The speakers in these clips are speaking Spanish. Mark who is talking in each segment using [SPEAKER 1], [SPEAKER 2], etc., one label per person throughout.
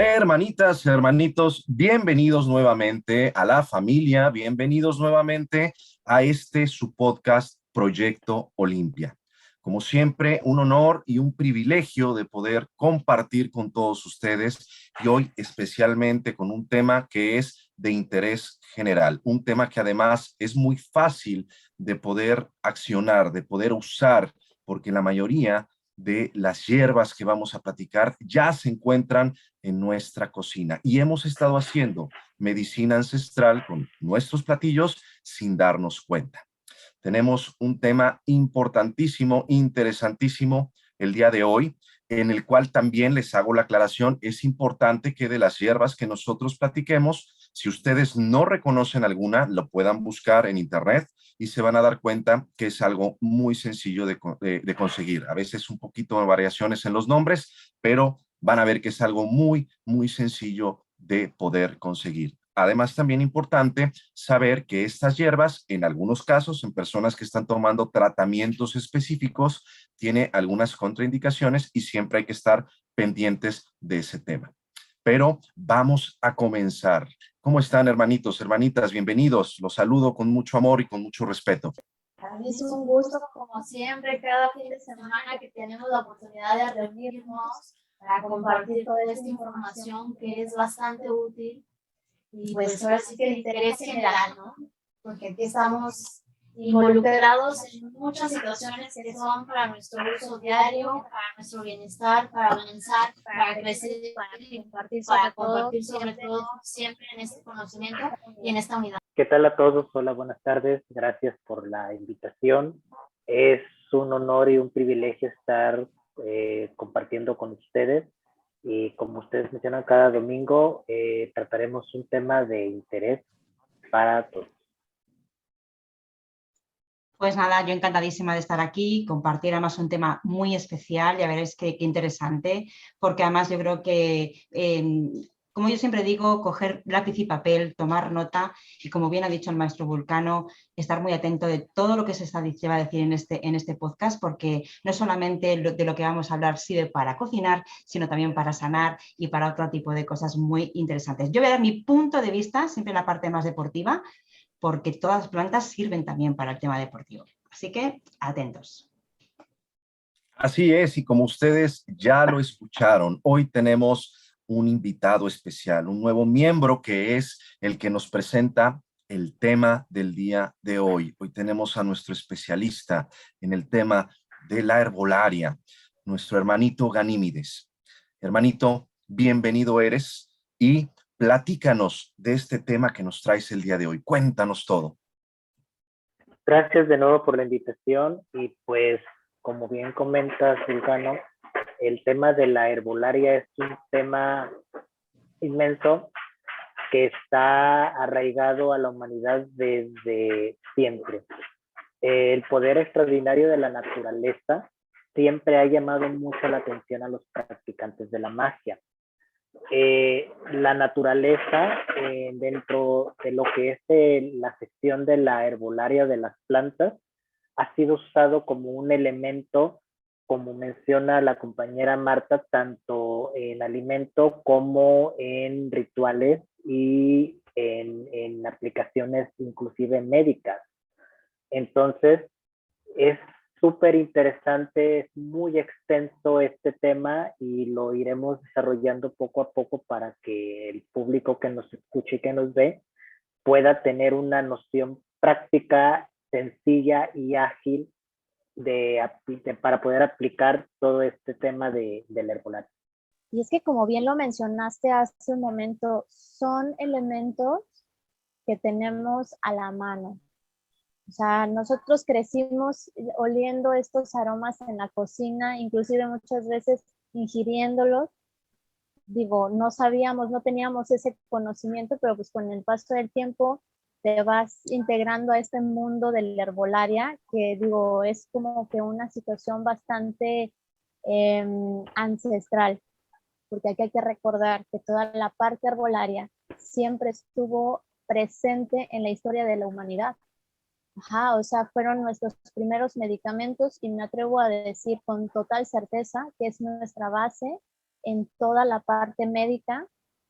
[SPEAKER 1] Hermanitas, hermanitos, bienvenidos nuevamente a la familia, bienvenidos nuevamente a este su podcast Proyecto Olimpia. Como siempre, un honor y un privilegio de poder compartir con todos ustedes y hoy especialmente con un tema que es de interés general, un tema que además es muy fácil de poder accionar, de poder usar, porque la mayoría de las hierbas que vamos a platicar ya se encuentran en nuestra cocina y hemos estado haciendo medicina ancestral con nuestros platillos sin darnos cuenta. Tenemos un tema importantísimo, interesantísimo el día de hoy, en el cual también les hago la aclaración, es importante que de las hierbas que nosotros platiquemos, si ustedes no reconocen alguna, lo puedan buscar en internet y se van a dar cuenta que es algo muy sencillo de conseguir. A veces un poquito de variaciones en los nombres, pero van a ver que es algo muy, muy sencillo de poder conseguir. Además, también importante saber que estas hierbas, en algunos casos, en personas que están tomando tratamientos específicos, tiene algunas contraindicaciones y siempre hay que estar pendientes de ese tema. Pero vamos a comenzar. ¿Cómo están, hermanitos, hermanitas? Bienvenidos. Los saludo con mucho amor y con mucho respeto.
[SPEAKER 2] Para mí es un gusto, como siempre, cada fin de semana que tenemos la oportunidad de reunirnos para compartir toda esta información que es bastante útil y pues ahora sí que de interés general, ¿no? Porque aquí estamos involucrados en muchas situaciones que son para nuestro uso diario, para nuestro bienestar, para avanzar, para crecer, para compartir sobre todo siempre en este conocimiento y en esta unidad.
[SPEAKER 3] ¿Qué tal a todos? Hola, buenas tardes. Gracias por la invitación. Es un honor y un privilegio estar compartiendo con ustedes. Y como ustedes mencionan, cada domingo trataremos un tema de interés para todos.
[SPEAKER 4] Pues nada, yo encantadísima de estar aquí, compartir además un tema muy especial, ya veréis qué interesante, porque además yo creo que, como yo siempre digo, coger lápiz y papel, tomar nota y como bien ha dicho el maestro Vulcano, estar muy atento de todo lo que se va a decir en este podcast, porque no solamente de lo que vamos a hablar sirve para cocinar, sino también para sanar y para otro tipo de cosas muy interesantes. Yo voy a dar mi punto de vista, siempre en la parte más deportiva, porque todas las plantas sirven también para el tema deportivo. Así que atentos.
[SPEAKER 1] Así es, y como ustedes ya lo escucharon, hoy tenemos un invitado especial, un nuevo miembro que es el que nos presenta el tema del día de hoy. Hoy tenemos a nuestro especialista en el tema de la herbolaria, nuestro hermanito Ganímides. Hermanito, bienvenido eres y platícanos de este tema que nos traes el día de hoy. Cuéntanos todo.
[SPEAKER 3] Gracias de nuevo por la invitación y pues como bien comentas, Vulcano, el tema de la herbolaria es un tema inmenso que está arraigado a la humanidad desde siempre. El poder extraordinario de la naturaleza siempre ha llamado mucho la atención a los practicantes de la magia. La naturaleza, dentro de lo que es la sección de la herbolaria de las plantas, ha sido usado como un elemento, como menciona la compañera Marta, tanto en alimento como en rituales y en aplicaciones inclusive médicas. Entonces, es súper interesante, es muy extenso este tema y lo iremos desarrollando poco a poco para que el público que nos escuche y que nos ve pueda tener una noción práctica, sencilla y ágil para poder aplicar todo este tema del herbolario.
[SPEAKER 2] Y es que como bien lo mencionaste hace un momento, son elementos que tenemos a la mano. O sea, nosotros crecimos oliendo estos aromas en la cocina, inclusive muchas veces ingiriéndolos. Digo, no sabíamos, no teníamos ese conocimiento, pero pues con el paso del tiempo te vas integrando a este mundo de la herbolaria, que digo, es como que una situación bastante ancestral, porque aquí hay que recordar que toda la parte herbolaria siempre estuvo presente en la historia de la humanidad. Ajá, o sea, fueron nuestros primeros medicamentos y me atrevo a decir con total certeza que es nuestra base en toda la parte médica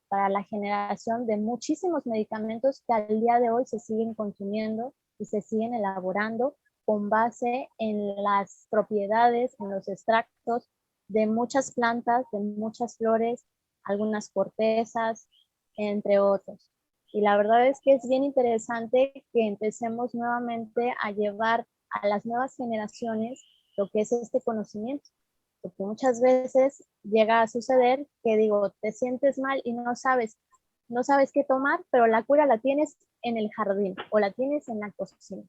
[SPEAKER 2] para la generación de muchísimos medicamentos que al día de hoy se siguen consumiendo y se siguen elaborando con base en las propiedades, en los extractos de muchas plantas, de muchas flores, algunas cortezas, entre otros. Y la verdad es que es bien interesante que empecemos nuevamente a llevar a las nuevas generaciones lo que es este conocimiento. Porque muchas veces llega a suceder que digo, te sientes mal y no sabes qué tomar, pero la cura la tienes en el jardín o la tienes en la cocina.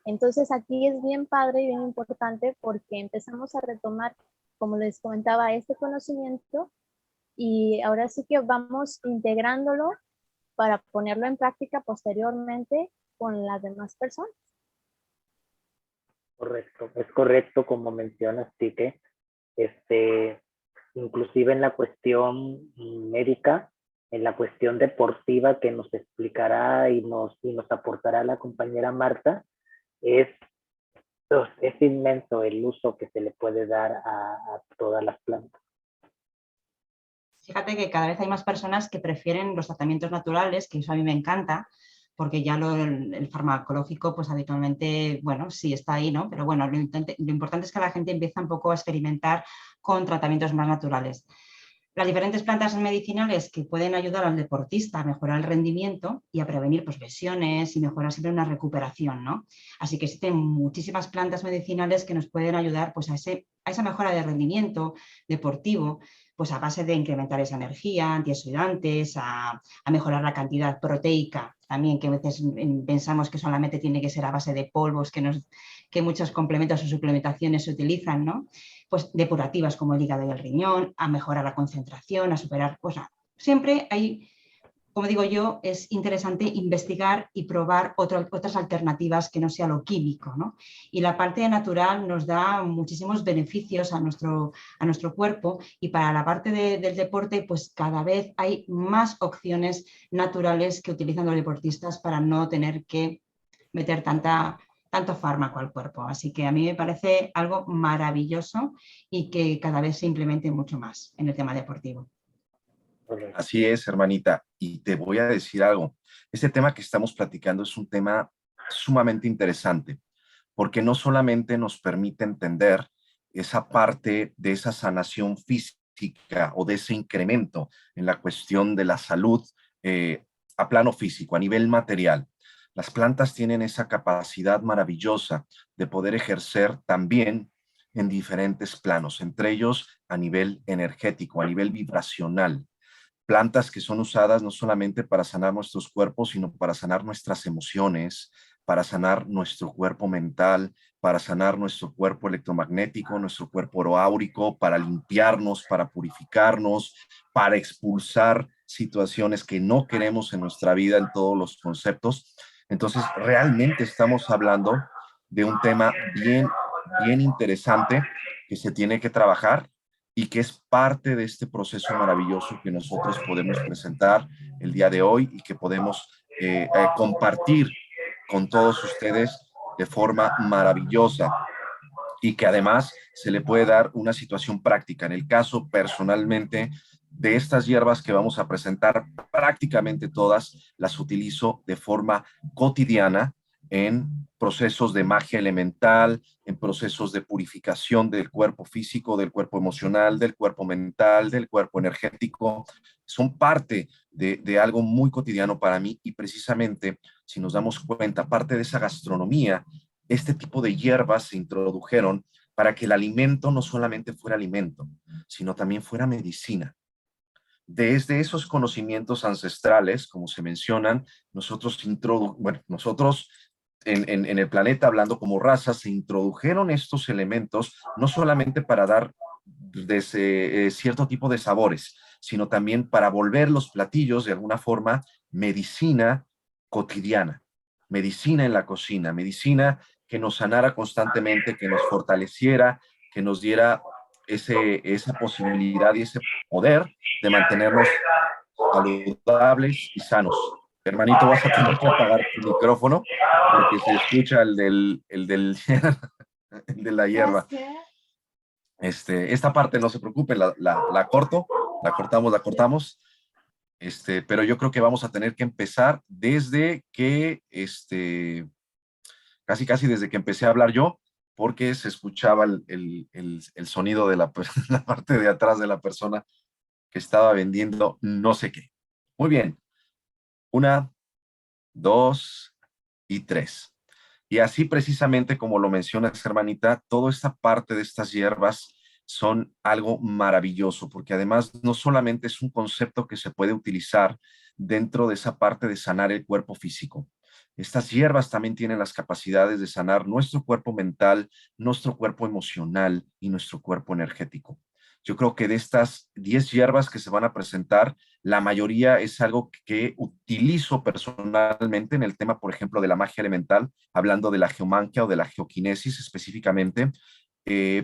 [SPEAKER 2] Entonces aquí es bien padre y bien importante porque empezamos a retomar, como les comentaba, este conocimiento y ahora sí que vamos integrándolo para ponerlo en práctica posteriormente con las demás personas.
[SPEAKER 3] Correcto, es correcto como mencionas, Tique. Inclusive en la cuestión médica, en la cuestión deportiva que nos explicará y nos aportará la compañera Marta, es inmenso el uso que se le puede dar a todas las plantas.
[SPEAKER 4] Fíjate que cada vez hay más personas que prefieren los tratamientos naturales, que eso a mí me encanta, porque ya el farmacológico, pues habitualmente, bueno, sí está ahí, ¿no? Pero bueno, lo importante es que la gente empieza un poco a experimentar con tratamientos más naturales. Las diferentes plantas medicinales que pueden ayudar al deportista a mejorar el rendimiento y a prevenir pues, lesiones y mejorar siempre una recuperación, ¿no? Así que existen muchísimas plantas medicinales que nos pueden ayudar pues, a esa mejora de rendimiento deportivo, pues a base de incrementar esa energía, antioxidantes, a mejorar la cantidad proteica también, que a veces pensamos que solamente tiene que ser a base de polvos, que muchos complementos o suplementaciones se utilizan, ¿no? Pues depurativas como el hígado y el riñón, a mejorar la concentración, a superar, pues siempre hay, como digo yo, es interesante investigar y probar otras alternativas que no sea lo químico, ¿no? Y la parte natural nos da muchísimos beneficios a nuestro cuerpo y para la parte del deporte, pues cada vez hay más opciones naturales que utilizan los deportistas para no tener que meter tanto fármaco al cuerpo. Así que a mí me parece algo maravilloso y que cada vez se implemente mucho más en el tema deportivo.
[SPEAKER 1] Así es, hermanita. Y te voy a decir algo. Este tema que estamos platicando es un tema sumamente interesante, porque no solamente nos permite entender esa parte de esa sanación física o de ese incremento en la cuestión de la salud a plano físico, a nivel material. Las plantas tienen esa capacidad maravillosa de poder ejercer también en diferentes planos, entre ellos a nivel energético, a nivel vibracional. Plantas que son usadas no solamente para sanar nuestros cuerpos, sino para sanar nuestras emociones, para sanar nuestro cuerpo mental, para sanar nuestro cuerpo electromagnético, nuestro cuerpo oroáurico, para limpiarnos, para purificarnos, para expulsar situaciones que no queremos en nuestra vida en todos los conceptos. Entonces, realmente estamos hablando de un tema bien interesante que se tiene que trabajar y que es parte de este proceso maravilloso que nosotros podemos presentar el día de hoy y que podemos compartir con todos ustedes de forma maravillosa y que además se le puede dar una situación práctica. En el caso personalmente de estas hierbas que vamos a presentar, prácticamente todas las utilizo de forma cotidiana en procesos de magia elemental, en procesos de purificación del cuerpo físico, del cuerpo emocional, del cuerpo mental, del cuerpo energético. Son parte de algo muy cotidiano para mí y precisamente, si nos damos cuenta, parte de esa gastronomía, este tipo de hierbas se introdujeron para que el alimento no solamente fuera alimento, sino también fuera medicina. Desde esos conocimientos ancestrales, como se mencionan, nosotros en el planeta, hablando como raza, se introdujeron estos elementos no solamente para dar cierto tipo de sabores, sino también para volver los platillos de alguna forma medicina cotidiana, medicina en la cocina, medicina que nos sanara constantemente, que nos fortaleciera, que nos diera esa posibilidad y ese poder de mantenernos saludables y sanos. Hermanito, vas a tener que apagar tu micrófono porque se escucha el de la hierba. Esta parte no se preocupen, la corto La cortamos, la cortamos. Pero yo creo que vamos a tener que empezar desde que, casi casi desde que empecé a hablar yo, porque se escuchaba el sonido de la parte de atrás de la persona que estaba vendiendo no sé qué. Muy bien. Una, dos y tres. Y así precisamente como lo mencionas, hermanita, toda esta parte de estas hierbas son algo maravilloso, porque además no solamente es un concepto que se puede utilizar dentro de esa parte de sanar el cuerpo físico. Estas hierbas también tienen las capacidades de sanar nuestro cuerpo mental, nuestro cuerpo emocional y nuestro cuerpo energético. Yo creo que de estas 10 hierbas que se van a presentar, la mayoría es algo que utilizo personalmente en el tema, por ejemplo, de la magia elemental, hablando de la geomanquia o de la geoquinesis específicamente,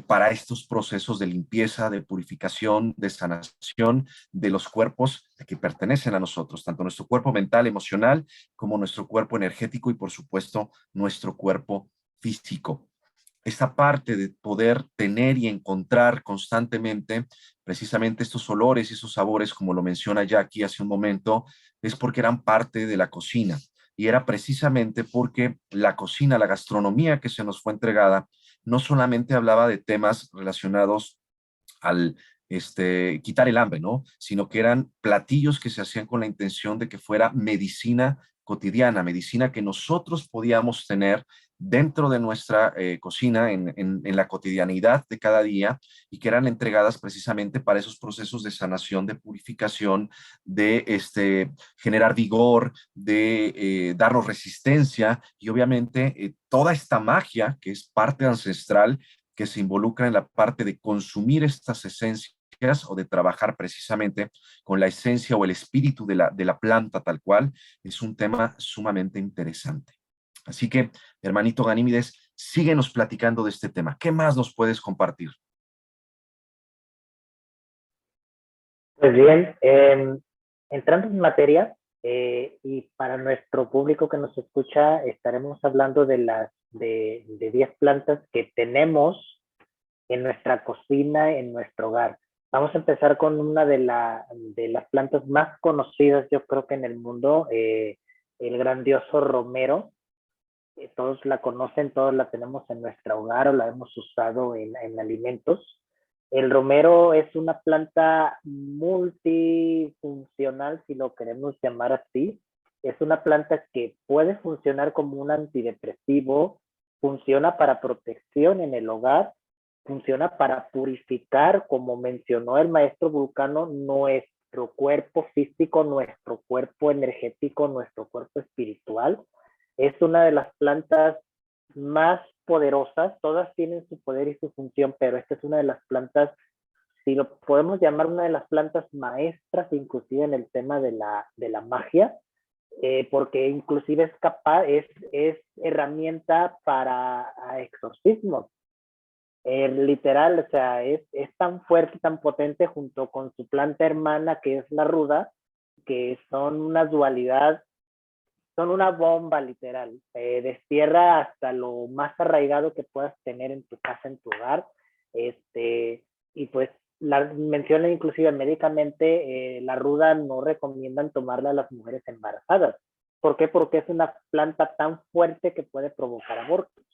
[SPEAKER 1] para estos procesos de limpieza, de purificación, de sanación de los cuerpos que pertenecen a nosotros, tanto nuestro cuerpo mental, emocional, como nuestro cuerpo energético y, por supuesto, nuestro cuerpo físico. Esta parte de poder tener y encontrar constantemente precisamente estos olores y esos sabores, como lo menciona Jackie hace un momento, es porque eran parte de la cocina. Y era precisamente porque la cocina, la gastronomía que se nos fue entregada, no solamente hablaba de temas relacionados al quitar el hambre, ¿no? Sino que eran platillos que se hacían con la intención de que fuera medicina cotidiana, medicina que nosotros podíamos tener dentro de nuestra cocina en la cotidianidad de cada día y que eran entregadas precisamente para esos procesos de sanación, de purificación, de generar vigor, de darnos resistencia y obviamente toda esta magia que es parte ancestral que se involucra en la parte de consumir estas esencias o de trabajar precisamente con la esencia o el espíritu de la planta tal cual, es un tema sumamente interesante. Así que, hermanito Ganímides, síguenos platicando de este tema. ¿Qué más nos puedes compartir?
[SPEAKER 3] Pues bien, entrando en materia, y para nuestro público que nos escucha, estaremos hablando de las de 10 plantas que tenemos en nuestra cocina, en nuestro hogar. Vamos a empezar con una de las plantas más conocidas, yo creo que en el mundo, el grandioso romero. Todos la conocen, todos la tenemos en nuestro hogar o la hemos usado en alimentos. El romero es una planta multifuncional, si lo queremos llamar así. Es una planta que puede funcionar como un antidepresivo, funciona para protección en el hogar, funciona para purificar, como mencionó el maestro Vulcano, nuestro cuerpo físico, nuestro cuerpo energético, nuestro cuerpo espiritual. Es una de las plantas más poderosas, todas tienen su poder y su función, pero esta es una de las plantas, si lo podemos llamar una de las plantas maestras, inclusive en el tema de la magia, porque inclusive es capaz, es herramienta para exorcismos. Literal, o sea, es tan fuerte, tan potente junto con su planta hermana que es la ruda, que son una dualidad, son una bomba literal. Destierra hasta lo más arraigado que puedas tener en tu casa, en tu hogar. Y pues la menciona inclusive médicamente, la ruda no recomiendan tomarla a las mujeres embarazadas. ¿Por qué? Porque es una planta tan fuerte que puede provocar abortos.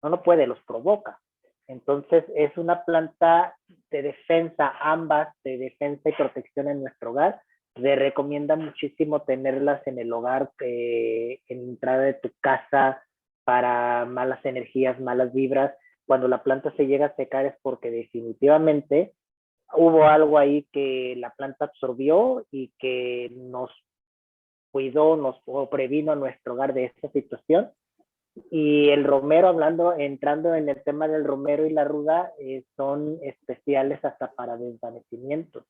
[SPEAKER 3] No puede, los provoca. Entonces es una planta de defensa, ambas de defensa y protección en nuestro hogar. Se recomienda muchísimo tenerlas en el hogar, en entrada de tu casa, para malas energías, malas vibras. Cuando la planta se llega a secar es porque definitivamente hubo algo ahí que la planta absorbió y que nos cuidó, o previno a nuestro hogar de esta situación. Y el romero, entrando en el tema del romero y la ruda, son especiales hasta para desvanecimientos.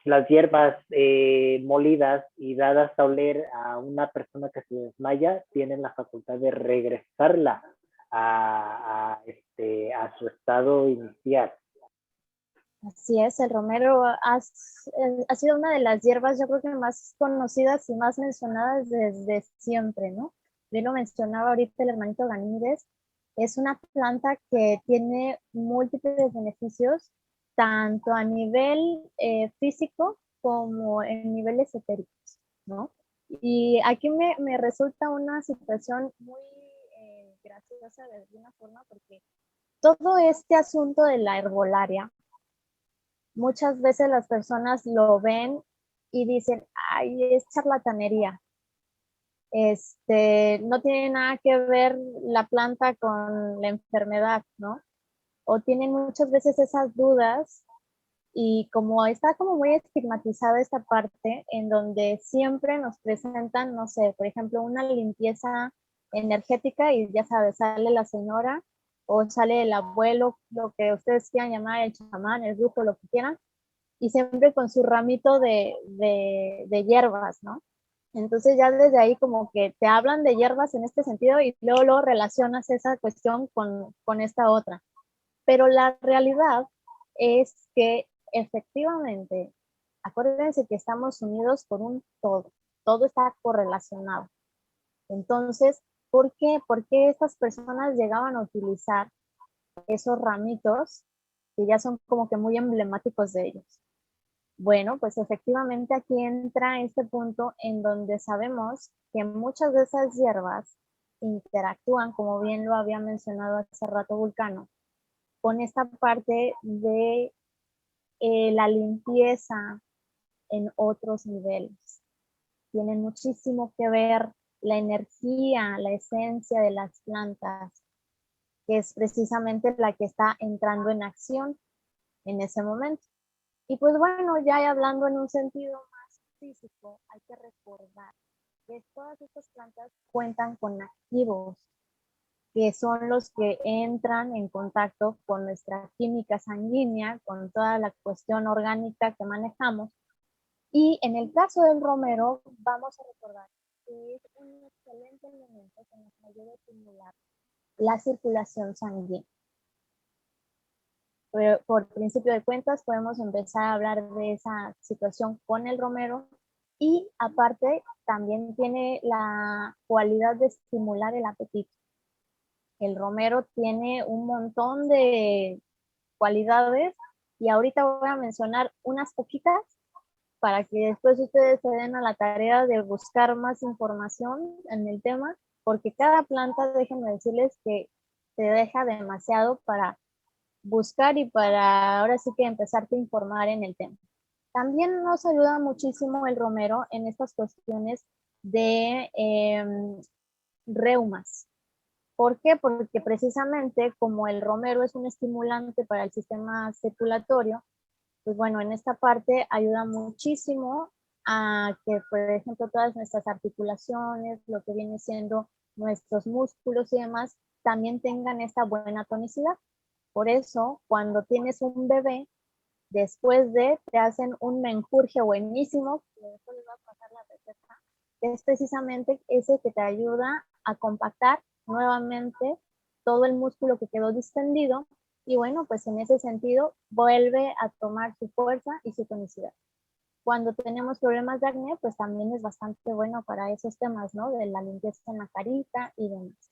[SPEAKER 3] Las hierbas molidas y dadas a oler a una persona que se desmaya tienen la facultad de regresarla a su estado inicial.
[SPEAKER 2] Así es, el romero ha sido una de las hierbas, yo creo que más conocidas y más mencionadas desde siempre, ¿no? Bien lo mencionaba ahorita el hermanito Ganímedes, es una planta que tiene múltiples beneficios tanto a nivel físico como en niveles etéricos, ¿no? Y aquí me resulta una situación muy graciosa de alguna forma, porque todo este asunto de la herbolaria, muchas veces las personas lo ven y dicen, ay, es charlatanería. No tiene nada que ver la planta con la enfermedad, ¿no? O tienen muchas veces esas dudas, y como está como muy estigmatizada esta parte en donde siempre nos presentan, no sé, por ejemplo, una limpieza energética y ya sabes, sale la señora o sale el abuelo, lo que ustedes quieran llamar, el chamán, el brujo, lo que quieran, y siempre con su ramito de hierbas, ¿no? Entonces ya desde ahí como que te hablan de hierbas en este sentido y luego relacionas esa cuestión con esta otra. Pero la realidad es que efectivamente, acuérdense que estamos unidos por un todo está correlacionado. Entonces, ¿por qué? ¿Por qué estas personas llegaban a utilizar esos ramitos que ya son como que muy emblemáticos de ellos? Bueno, pues efectivamente aquí entra este punto en donde sabemos que muchas de esas hierbas interactúan, como bien lo había mencionado hace rato Vulcano, con esta parte de la limpieza en otros niveles. Tiene muchísimo que ver la energía, la esencia de las plantas, que es precisamente la que está entrando en acción en ese momento. Y pues bueno, ya hablando en un sentido más físico, hay que recordar que todas estas plantas cuentan con activos, que son los que entran en contacto con nuestra química sanguínea, con toda la cuestión orgánica que manejamos. Y en el caso del romero, vamos a recordar que es un excelente elemento que nos ayuda a estimular la circulación sanguínea. Pero por principio de cuentas, podemos empezar a hablar de esa situación con el romero, y aparte también tiene la cualidad de estimular el apetito. El romero tiene un montón de cualidades y ahorita voy a mencionar unas poquitas para que después ustedes se den a la tarea de buscar más información en el tema, porque cada planta, déjenme decirles que te deja demasiado para buscar y para ahora sí que empezarte a informar en el tema. También nos ayuda muchísimo el romero en estas cuestiones de reumas. ¿Por qué? Porque precisamente como el romero es un estimulante para el sistema circulatorio, pues bueno, en esta parte ayuda muchísimo a que, por ejemplo, todas nuestras articulaciones, lo que viene siendo nuestros músculos y demás, también tengan esta buena tonicidad. Por eso, cuando tienes un bebé, después te hacen un menjurje buenísimo, que después les voy a pasar la receta, que es precisamente ese que te ayuda a compactar nuevamente todo el músculo que quedó distendido, y bueno, pues en ese sentido vuelve a tomar su fuerza y su tonicidad. Cuando tenemos problemas de acné, pues también es bastante bueno para esos temas, ¿no? De la limpieza en la carita y demás.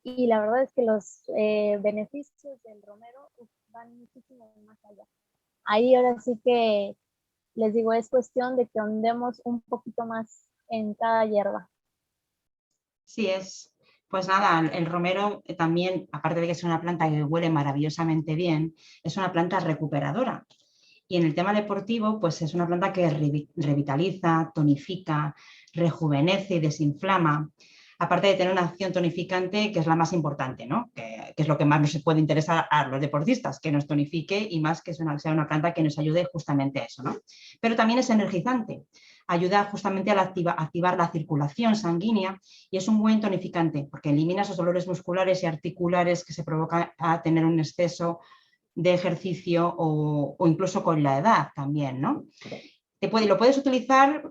[SPEAKER 2] Y la verdad es que los beneficios del romero van muchísimo más allá. Ahí ahora sí que les digo, es cuestión de que ahondemos un poquito más en cada hierba.
[SPEAKER 4] Sí es. Pues nada, el romero también, aparte de que es una planta que huele maravillosamente bien, es una planta recuperadora. Y en el tema deportivo, pues es una planta que revitaliza, tonifica, rejuvenece y desinflama. Aparte de tener una acción tonificante, que es la más importante, ¿no? Que es lo que más nos puede interesar a los deportistas, que nos tonifique y más que sea una planta que nos ayude justamente a eso, ¿no? Pero también es energizante, ayuda justamente a activar la circulación sanguínea y es un buen tonificante porque elimina esos dolores musculares y articulares que se provocan a tener un exceso de ejercicio o incluso con la edad también, ¿no? Lo puedes utilizar,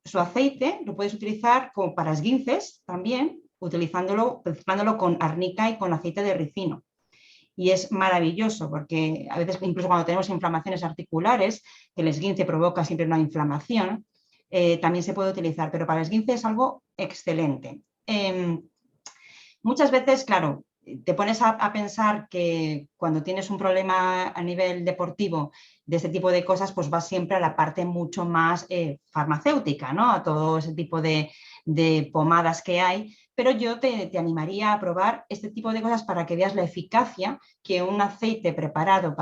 [SPEAKER 4] su aceite, lo puedes utilizar para esguinces también, mezclándolo con arnica y con aceite de ricino. Y es maravilloso porque a veces incluso cuando tenemos inflamaciones articulares, que el esguince provoca siempre una inflamación, también se puede utilizar, pero para el esguince es algo excelente. Muchas veces, claro, te pones a pensar que cuando tienes un problema a nivel deportivo de este tipo de cosas, pues vas siempre a la parte mucho más farmacéutica, ¿no? A todo ese tipo de pomadas que hay, pero yo te animaría a probar este tipo de cosas para que veas la eficacia que un aceite preparado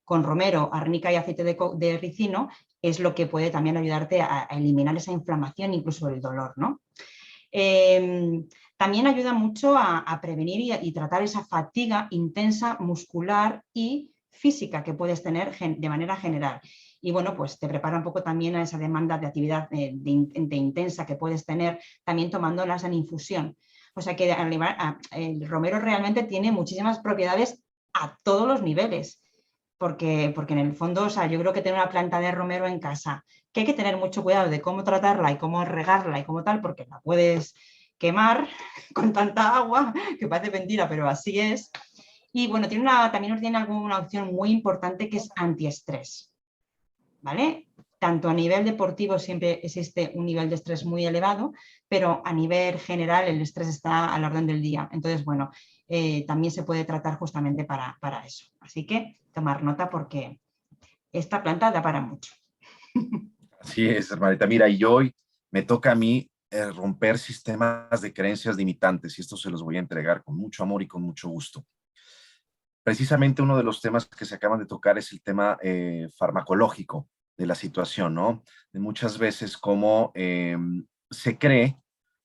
[SPEAKER 4] con romero, arnica y aceite de ricino es lo que puede también ayudarte a eliminar esa inflamación, incluso el dolor, ¿no? También ayuda mucho a prevenir y tratar esa fatiga intensa muscular y física que puedes tener de manera general. Y bueno, pues te prepara un poco también a esa demanda de actividad de intensa que puedes tener también tomándolas en infusión. O sea que el romero realmente tiene muchísimas propiedades a todos los niveles. Porque en el fondo, o sea, yo creo que tener una planta de romero en casa, que hay que tener mucho cuidado de cómo tratarla y cómo regarla y cómo tal, porque la puedes quemar con tanta agua, que parece mentira, pero así es. Y bueno, también tiene alguna opción muy importante que es antiestrés, ¿vale? Tanto a nivel deportivo siempre existe un nivel de estrés muy elevado, pero a nivel general el estrés está a la orden del día. Entonces, bueno, también se puede tratar justamente para eso. Así que tomar nota porque esta planta da para mucho.
[SPEAKER 1] Así es, hermanita. Mira, y hoy me toca a mí romper sistemas de creencias limitantes y esto se los voy a entregar con mucho amor y con mucho gusto. Precisamente uno de los temas que se acaban de tocar es el tema farmacológico de la situación, ¿no? De muchas veces como se cree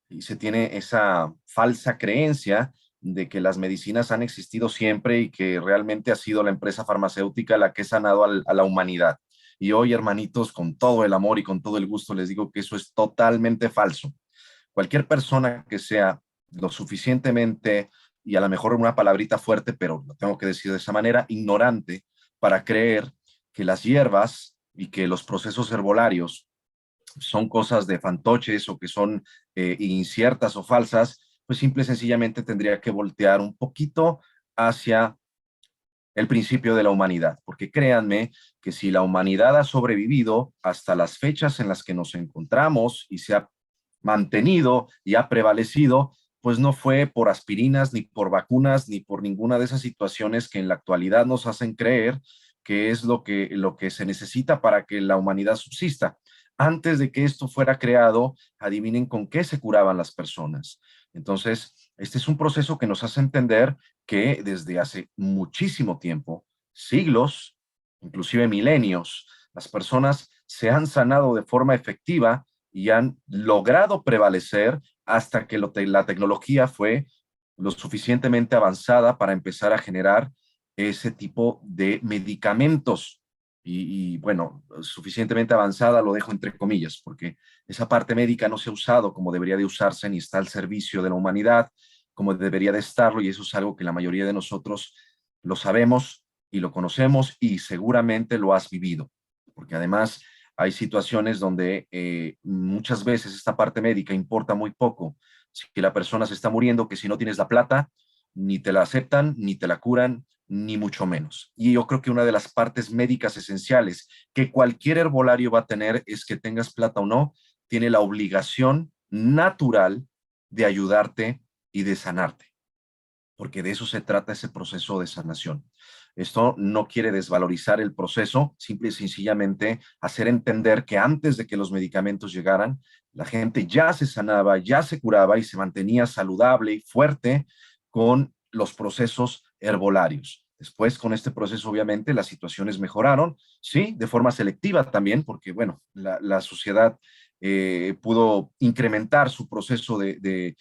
[SPEAKER 1] y se tiene esa falsa creencia de que las medicinas han existido siempre y que realmente ha sido la empresa farmacéutica la que ha sanado a la humanidad. Y hoy, hermanitos, con todo el amor y con todo el gusto, les digo que eso es totalmente falso. Cualquier persona que sea lo suficientemente, y a lo mejor una palabrita fuerte, pero lo tengo que decir de esa manera, ignorante, para creer que las hierbas y que los procesos herbolarios son cosas de fantoches o que son inciertas o falsas, pues simple y sencillamente tendría que voltear un poquito hacia el principio de la humanidad, porque créanme que si la humanidad ha sobrevivido hasta las fechas en las que nos encontramos y se ha mantenido y ha prevalecido, pues no fue por aspirinas, ni por vacunas, ni por ninguna de esas situaciones que en la actualidad nos hacen creer que es lo que se necesita para que la humanidad subsista. Antes de que esto fuera creado, adivinen con qué se curaban las personas. Entonces, este es un proceso que nos hace entender que desde hace muchísimo tiempo, siglos, inclusive milenios, las personas se han sanado de forma efectiva y han logrado prevalecer hasta que la tecnología fue lo suficientemente avanzada para empezar a generar ese tipo de medicamentos. Bueno, suficientemente avanzada lo dejo entre comillas, porque esa parte médica no se ha usado como debería de usarse ni está al servicio de la humanidad como debería de estarlo, y eso es algo que la mayoría de nosotros lo sabemos y lo conocemos y seguramente lo has vivido, porque además hay situaciones donde muchas veces esta parte médica importa muy poco. Si la persona se está muriendo, que si no tienes la plata, ni te la aceptan, ni te la curan, ni mucho menos. Y yo creo que una de las partes médicas esenciales que cualquier herbolario va a tener es que tengas plata o no, tiene la obligación natural de ayudarte y de sanarte, porque de eso se trata ese proceso de sanación. Esto no quiere desvalorizar el proceso, simple y sencillamente hacer entender que antes de que los medicamentos llegaran, la gente ya se sanaba, ya se curaba y se mantenía saludable y fuerte con los procesos herbolarios. Después, con este proceso, obviamente, las situaciones mejoraron, sí, de forma selectiva también, porque, bueno, la sociedad pudo incrementar su proceso de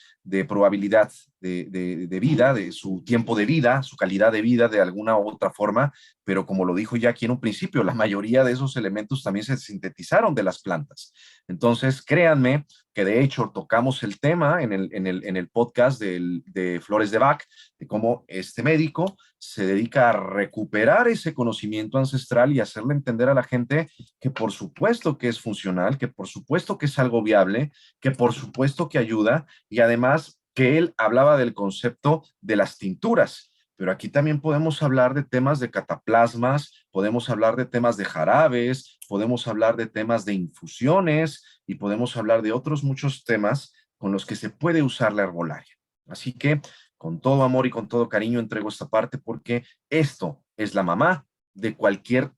[SPEAKER 1] probabilidad de vida, de su tiempo de vida, su calidad de vida de alguna u otra forma, pero como lo dijo ya aquí en un principio, la mayoría de esos elementos también se sintetizaron de las plantas. Entonces, créanme que de hecho tocamos el tema en el podcast de Flores de Bach, de cómo este médico se dedica a recuperar ese conocimiento ancestral y hacerle entender a la gente que por supuesto que es funcional, que por supuesto que es algo viable, que por supuesto que ayuda y además que él hablaba del concepto de las tinturas. Pero aquí también podemos hablar de temas de cataplasmas, podemos hablar de temas de jarabes, podemos hablar de temas de infusiones y podemos hablar de otros muchos temas con los que se puede usar la herbolaria. Así que Con todo amor y con todo cariño entrego esta parte porque esto es la mamá de cualquier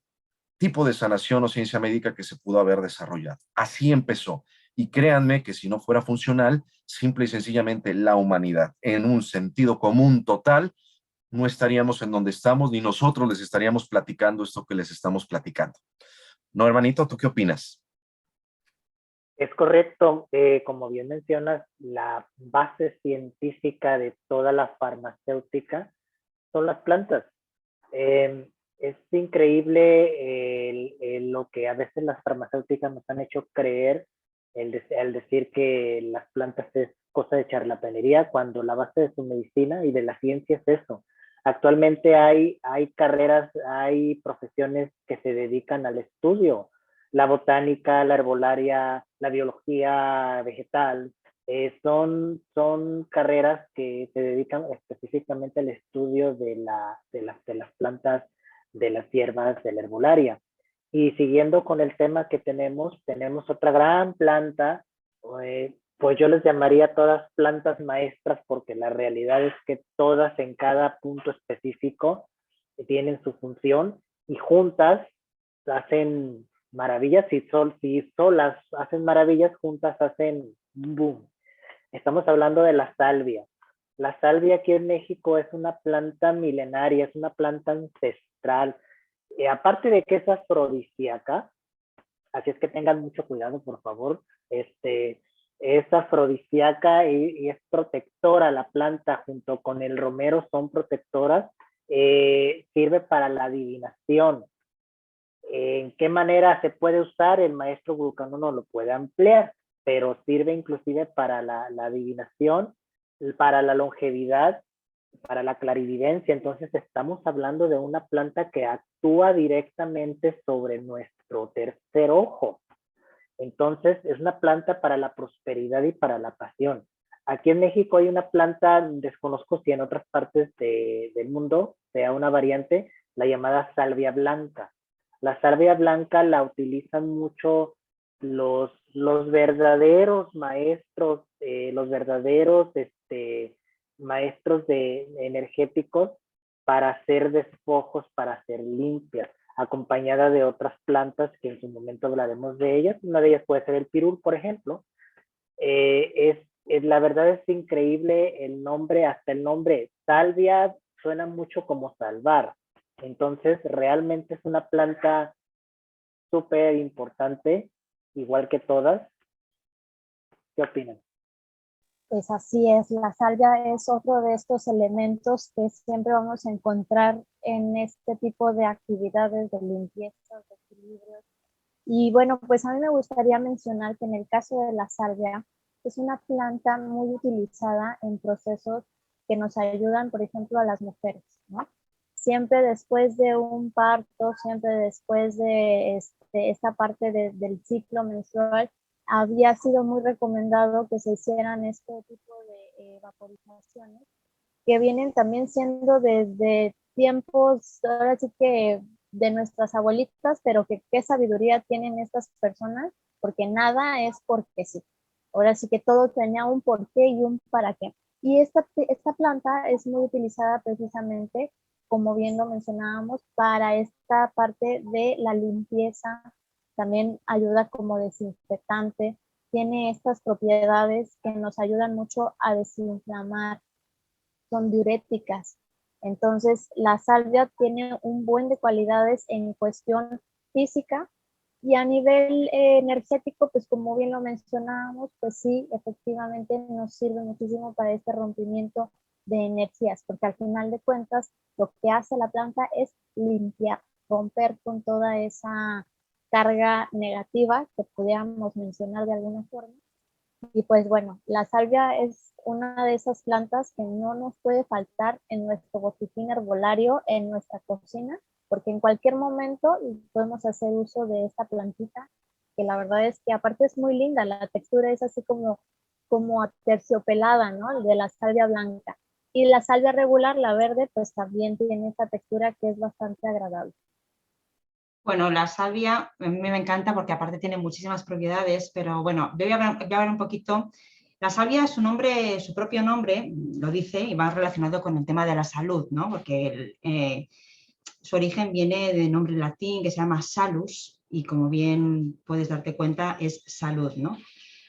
[SPEAKER 1] tipo de sanación o ciencia médica que se pudo haber desarrollado. Así empezó. Y créanme que si no fuera funcional, simple y sencillamente la humanidad, en un sentido común total, no estaríamos en donde estamos, ni nosotros les estaríamos platicando esto que les estamos platicando. No, hermanito, ¿tú qué opinas?
[SPEAKER 3] Es correcto, como bien mencionas, la base científica de toda la farmacéutica son las plantas. Es increíble lo que a veces las farmacéuticas nos han hecho creer al decir que las plantas es cosa de charlatanería, cuando la base de su medicina y de la ciencia es eso. Actualmente hay carreras, hay profesiones que se dedican al estudio, la botánica, la herbolaria, la biología vegetal, son carreras que se dedican específicamente al estudio de las plantas, de las hierbas, de la herbolaria. Y siguiendo con el tema que tenemos otra gran planta, pues yo les llamaría todas plantas maestras, porque la realidad es que todas en cada punto específico tienen su función y juntas hacen maravillas. Si solas hacen maravillas, juntas hacen un boom. Estamos hablando de la salvia. La salvia aquí en México es una planta milenaria, es una planta ancestral. Aparte de que es afrodisíaca, así es que tengan mucho cuidado, por favor. Es afrodisíaca y es protectora. La planta junto con el romero son protectoras. Sirve para la adivinación. ¿En qué manera se puede usar? El maestro Vulcano no lo puede ampliar, pero sirve inclusive para la adivinación, para la longevidad, para la clarividencia. Entonces estamos hablando de una planta que actúa directamente sobre nuestro tercer ojo. Entonces es una planta para la prosperidad y para la pasión. Aquí en México hay una planta, desconozco si en otras partes del mundo sea una variante, la llamada salvia blanca. La salvia blanca la utilizan mucho los verdaderos maestros, los verdaderos maestros energéticos, para hacer despojos, para hacer limpias, acompañada de otras plantas que en su momento hablaremos de ellas. Una de ellas puede ser el pirul, por ejemplo. La verdad es increíble el nombre, hasta el nombre salvia suena mucho como salvar. Entonces, realmente es una planta súper importante, igual que todas. ¿Qué opinan?
[SPEAKER 2] Pues así es, la salvia es otro de estos elementos que siempre vamos a encontrar en este tipo de actividades de limpieza, de equilibrio. Y bueno, pues a mí me gustaría mencionar que en el caso de la salvia, es una planta muy utilizada en procesos que nos ayudan, por ejemplo, a las mujeres, ¿no? Siempre después de un parto, siempre después de esta parte del ciclo menstrual, había sido muy recomendado que se hicieran este tipo de vaporizaciones, que vienen también siendo desde tiempos, ahora sí que de nuestras abuelitas, pero que qué sabiduría tienen estas personas, porque nada es porque sí. Ahora sí que todo tenía un porqué y un para qué. Y esta planta es muy utilizada precisamente, como bien lo mencionábamos, para esta parte de la limpieza. También ayuda como desinfectante. Tiene estas propiedades que nos ayudan mucho a desinflamar. Son diuréticas. Entonces, la salvia tiene un buen de cualidades en cuestión física, y a nivel energético, pues como bien lo mencionábamos, pues sí, efectivamente nos sirve muchísimo para este rompimiento de energías, porque al final de cuentas lo que hace la planta es limpiar, romper con toda esa carga negativa que pudiéramos mencionar de alguna forma. Y pues bueno, la salvia es una de esas plantas que no nos puede faltar en nuestro botiquín herbolario, en nuestra cocina, porque en cualquier momento podemos hacer uso de esta plantita, que la verdad es que aparte es muy linda, la textura es así como aterciopelada, ¿no? De la salvia blanca. Y la salvia regular, la verde, pues también tiene esta textura que es bastante agradable.
[SPEAKER 4] Bueno, la salvia a mí me encanta porque aparte tiene muchísimas propiedades, pero bueno, voy a hablar un poquito La salvia, su propio nombre lo dice y va relacionado con el tema de la salud, ¿no? Porque su origen viene de nombre latín que se llama salus y, como bien puedes darte cuenta, es salud, ¿no?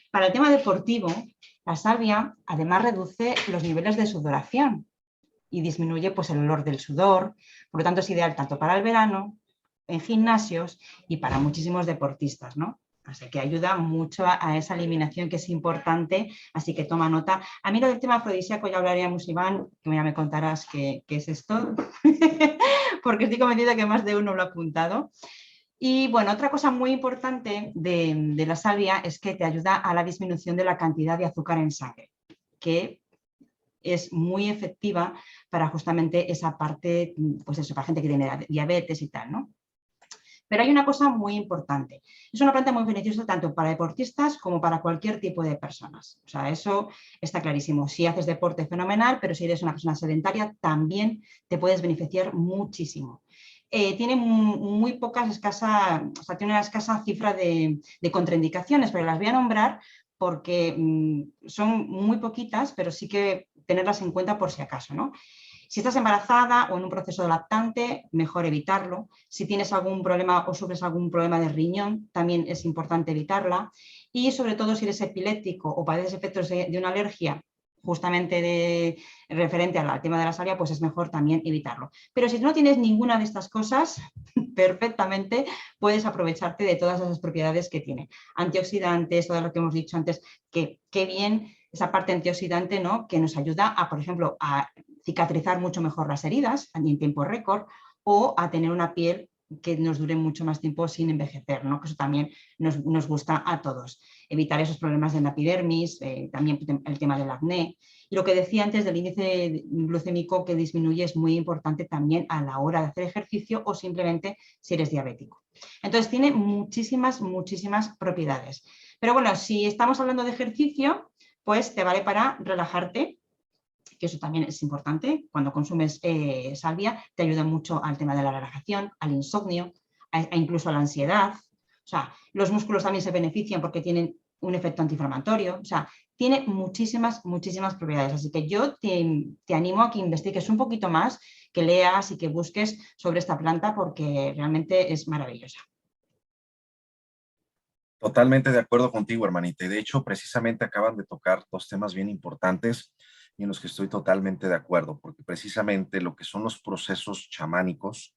[SPEAKER 4] Para el tema deportivo, la salvia además reduce los niveles de sudoración y disminuye, pues, el olor del sudor. Por lo tanto, es ideal tanto para el verano, en gimnasios y para muchísimos deportistas, ¿no? Así que ayuda mucho a esa eliminación, que es importante, así que toma nota. A mí lo del tema afrodisíaco ya hablaríamos, Iván, que ya me contarás qué es esto, porque estoy convencida que más de uno lo ha apuntado. Y bueno, otra cosa muy importante de la salvia es que te ayuda a la disminución de la cantidad de azúcar en sangre, que es muy efectiva para justamente esa parte, pues eso, para gente que tiene diabetes y tal, ¿no? Pero hay una cosa muy importante. Es una planta muy beneficiosa tanto para deportistas como para cualquier tipo de personas. O sea, eso está clarísimo. Si haces deporte, fenomenal, pero si eres una persona sedentaria, también te puedes beneficiar muchísimo. Tiene muy pocas, tiene una escasa cifra de contraindicaciones, pero las voy a nombrar porque son muy poquitas, pero sí que tenerlas en cuenta por si acaso, ¿no? Si estás embarazada o en un proceso de lactante, mejor evitarlo. Si tienes algún problema o sufres algún problema de riñón, también es importante evitarla. Y sobre todo si eres epiléptico o padeces efectos de una alergia justamente referente al tema de la salvia, pues es mejor también evitarlo. Pero si no tienes ninguna de estas cosas, perfectamente puedes aprovecharte de todas esas propiedades que tiene. Antioxidantes, todo lo que hemos dicho antes, que qué bien esa parte antioxidante, ¿no? Que nos ayuda a, por ejemplo, a cicatrizar mucho mejor las heridas en tiempo récord o a tener una piel que nos dure mucho más tiempo sin envejecer, ¿no? Que eso también nos gusta a todos. Evitar esos problemas de la epidermis, también el tema del acné. Y lo que decía antes del índice glucémico que disminuye es muy importante también a la hora de hacer ejercicio o simplemente si eres diabético. Entonces tiene muchísimas propiedades. Pero bueno, si estamos hablando de ejercicio, pues te vale para relajarte, que eso también es importante. Cuando consumes salvia te ayuda mucho al tema de la relajación, al insomnio, incluso a la ansiedad. O sea, los músculos también se benefician porque tienen un efecto antiinflamatorio. O sea, tiene muchísimas propiedades. Así que yo te animo a que investigues un poquito más, que leas y que busques sobre esta planta porque realmente es maravillosa.
[SPEAKER 1] Totalmente de acuerdo contigo, hermanita. Y de hecho, precisamente acaban de tocar dos temas bien importantes y en los que estoy totalmente de acuerdo, porque precisamente lo que son los procesos chamánicos,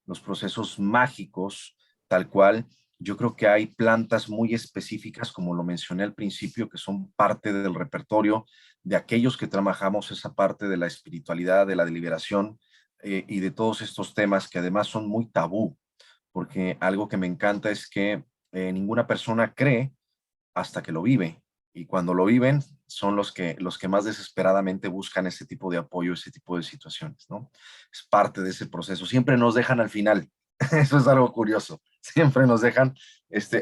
[SPEAKER 1] los procesos mágicos, tal cual, yo creo que hay plantas muy específicas, como lo mencioné al principio, que son parte del repertorio de aquellos que trabajamos esa parte de la espiritualidad, de la deliberación y de todos estos temas que además son muy tabú, porque algo que me encanta es que ninguna persona cree hasta que lo vive. Y cuando lo viven, son los que más desesperadamente buscan ese tipo de apoyo, ese tipo de situaciones, ¿no? Es parte de ese proceso. Siempre nos dejan al final. Eso es algo curioso. Siempre nos dejan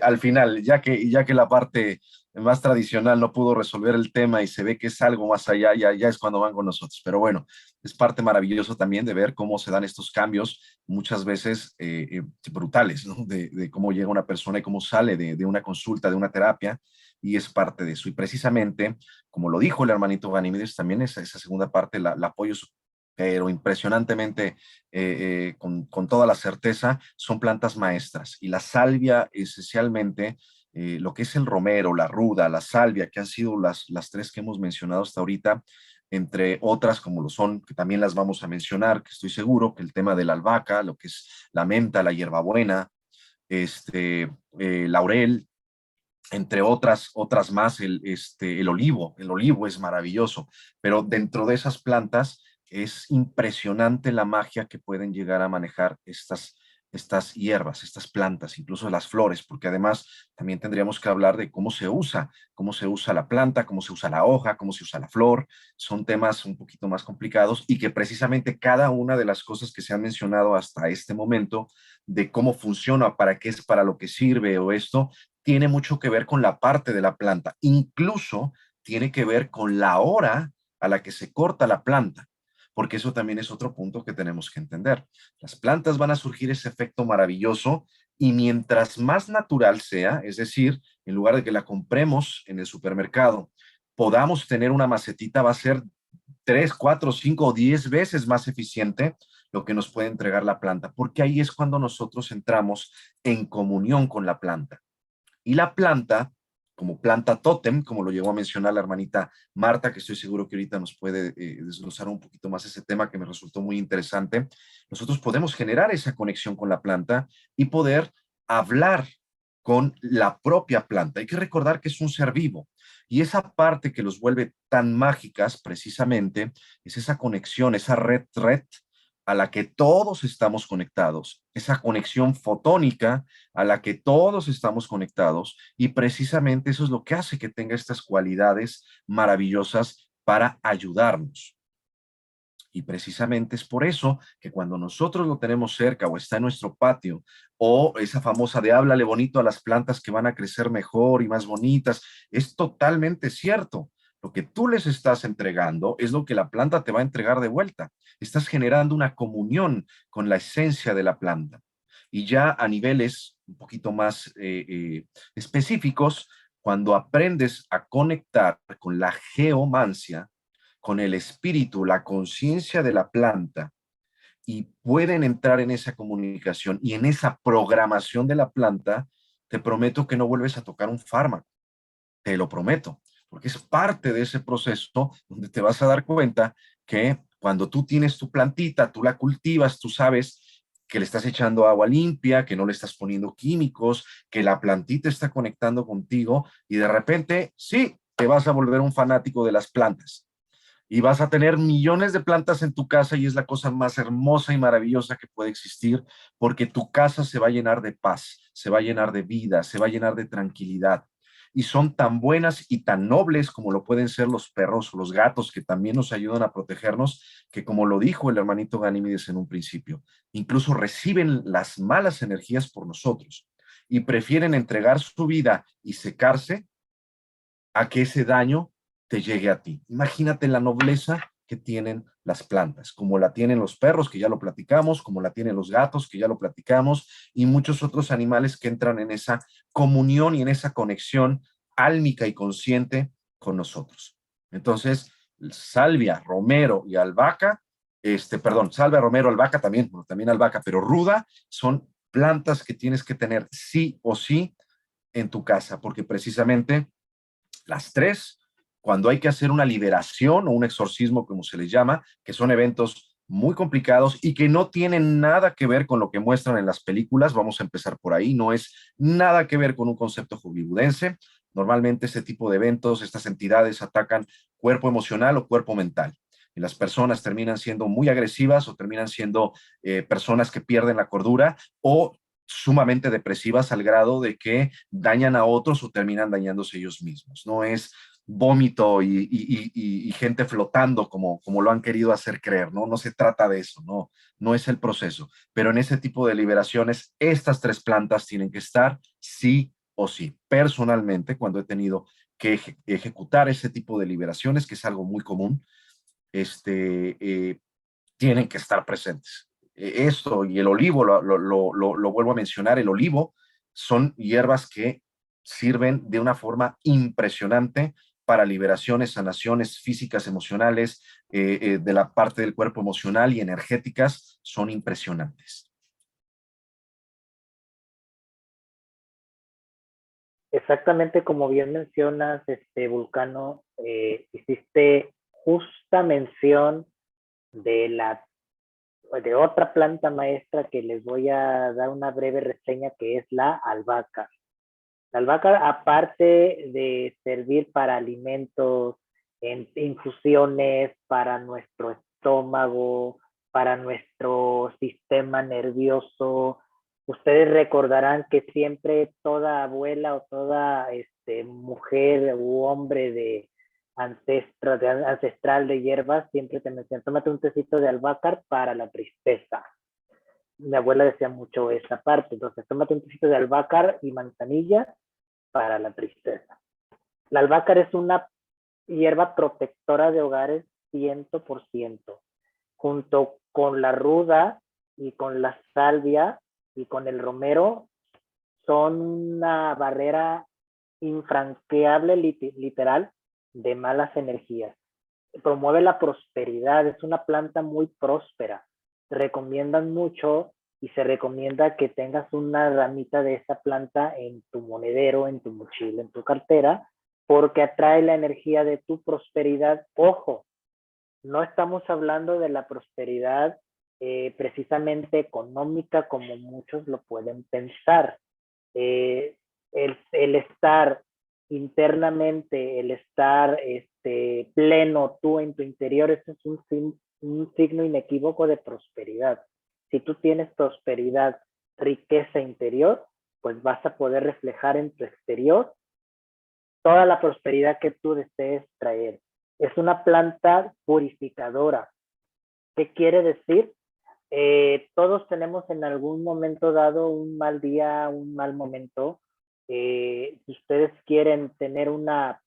[SPEAKER 1] al final, ya que la parte más tradicional no pudo resolver el tema y se ve que es algo más allá, ya es cuando van con nosotros. Pero bueno, es parte maravilloso también de ver cómo se dan estos cambios, muchas veces brutales, ¿no? De cómo llega una persona y cómo sale de una consulta, de una terapia, y es parte de eso. Y precisamente, como lo dijo el hermanito Ganímedes, también esa segunda parte la apoyo, pero impresionantemente, con toda la certeza, son plantas maestras. Y la salvia, esencialmente, lo que es el romero, la ruda, la salvia, que han sido las tres que hemos mencionado hasta ahorita, entre otras como lo son, que también las vamos a mencionar, que estoy seguro, que el tema de la albahaca, lo que es la menta, la hierbabuena, laurel, entre otras más, el olivo es maravilloso, pero dentro de esas plantas es impresionante la magia que pueden llegar a manejar estas hierbas, estas plantas, incluso las flores, porque además también tendríamos que hablar de cómo se usa la planta, cómo se usa la hoja, cómo se usa la flor. Son temas un poquito más complicados y que precisamente cada una de las cosas que se han mencionado hasta este momento, de cómo funciona, para qué es, para lo que sirve o esto, tiene mucho que ver con la parte de la planta, incluso tiene que ver con la hora a la que se corta la planta, porque eso también es otro punto que tenemos que entender. Las plantas van a surgir ese efecto maravilloso y mientras más natural sea, es decir, en lugar de que la compremos en el supermercado podamos tener una macetita va a ser 3, 4, 5 o 10 veces más eficiente lo que nos puede entregar la planta, porque ahí es cuando nosotros entramos en comunión con la planta. Y la planta, como planta tótem, como lo llegó a mencionar la hermanita Marta, que estoy seguro que ahorita nos puede desglosar un poquito más ese tema que me resultó muy interesante, nosotros podemos generar esa conexión con la planta y poder hablar con la propia planta. Hay que recordar que es un ser vivo y esa parte que los vuelve tan mágicas precisamente es esa conexión, esa red a la que todos estamos conectados, esa conexión fotónica a la que todos estamos conectados y precisamente eso es lo que hace que tenga estas cualidades maravillosas para ayudarnos. Y precisamente es por eso que cuando nosotros lo tenemos cerca o está en nuestro patio, o esa famosa de háblale bonito a las plantas que van a crecer mejor y más bonitas, es totalmente cierto. Lo que tú les estás entregando es lo que la planta te va a entregar de vuelta. Estás generando una comunión con la esencia de la planta. Y ya a niveles un poquito más específicos, cuando aprendes a conectar con la geomancia, con el espíritu, la conciencia de la planta y pueden entrar en esa comunicación y en esa programación de la planta, te prometo que no vuelves a tocar un fármaco, te lo prometo, porque es parte de ese proceso donde te vas a dar cuenta que cuando tú tienes tu plantita, tú la cultivas, tú sabes que le estás echando agua limpia, que no le estás poniendo químicos, que la plantita está conectando contigo y de repente, sí, te vas a volver un fanático de las plantas y vas a tener millones de plantas en tu casa y es la cosa más hermosa y maravillosa que puede existir porque tu casa se va a llenar de paz, se va a llenar de vida, se va a llenar de tranquilidad. Y son tan buenas y tan nobles como lo pueden ser los perros o los gatos que también nos ayudan a protegernos, que como lo dijo el hermanito Ganímedes en un principio, incluso reciben las malas energías por nosotros y prefieren entregar su vida y secarse a que ese daño te llegue a ti. Imagínate la nobleza que tienen las plantas, como la tienen los perros, que ya lo platicamos, como la tienen los gatos, que ya lo platicamos, y muchos otros animales que entran en esa comunión y en esa conexión álmica y consciente con nosotros. Entonces, salvia, romero y albahaca, salvia, romero, albahaca también, bueno, también albahaca, pero ruda, son plantas que tienes que tener sí o sí en tu casa, porque precisamente las tres, cuando hay que hacer una liberación o un exorcismo, como se les llama, que son eventos muy complicados y que no tienen nada que ver con lo que muestran en las películas, vamos a empezar por ahí, no es nada que ver con un concepto hollywoodense. Normalmente este tipo de eventos, estas entidades atacan cuerpo emocional o cuerpo mental. Y las personas terminan siendo muy agresivas o terminan siendo personas que pierden la cordura o sumamente depresivas al grado de que dañan a otros o terminan dañándose ellos mismos. No es vómito y gente flotando como lo han querido hacer creer, ¿no? No se trata de eso, no, no es el proceso. Pero en ese tipo de liberaciones, estas tres plantas tienen que estar sí o sí. Personalmente, cuando he tenido que ejecutar ese tipo de liberaciones, que es algo muy común, tienen que estar presentes. Esto y el olivo, lo vuelvo a mencionar, el olivo son hierbas que sirven de una forma impresionante para liberaciones, sanaciones físicas, emocionales, de la parte del cuerpo emocional y energéticas, son impresionantes.
[SPEAKER 3] Exactamente como bien mencionas, Vulcano, hiciste justa mención de de otra planta maestra que les voy a dar una breve reseña, que es la albahaca. La albahaca, aparte de servir para alimentos, en infusiones, para nuestro estómago, para nuestro sistema nervioso, ustedes recordarán que siempre toda abuela o toda mujer u hombre de ancestral de hierbas siempre te mencionan, tómate un tecito de albahaca para la tristeza. Mi abuela decía mucho esa parte, entonces tómate un tecito de albahaca y manzanilla para la tristeza. La albahaca es una hierba protectora de hogares 100%, junto con la ruda y con la salvia y con el romero, son una barrera infranqueable literal de malas energías. Promueve la prosperidad, es una planta muy próspera. Recomiendan mucho y se recomienda que tengas una ramita de esta planta en tu monedero, en tu mochila, en tu cartera, porque atrae la energía de tu prosperidad. Ojo, no estamos hablando de la prosperidad precisamente económica como muchos lo pueden pensar. El estar internamente, el estar pleno tú en tu interior, eso es un signo inequívoco de prosperidad. Si tú tienes prosperidad, riqueza interior, pues vas a poder reflejar en tu exterior toda la prosperidad que tú desees traer. Es una planta purificadora. ¿Qué quiere decir? Todos tenemos en algún momento dado un mal día, un mal momento. Si ustedes quieren tener una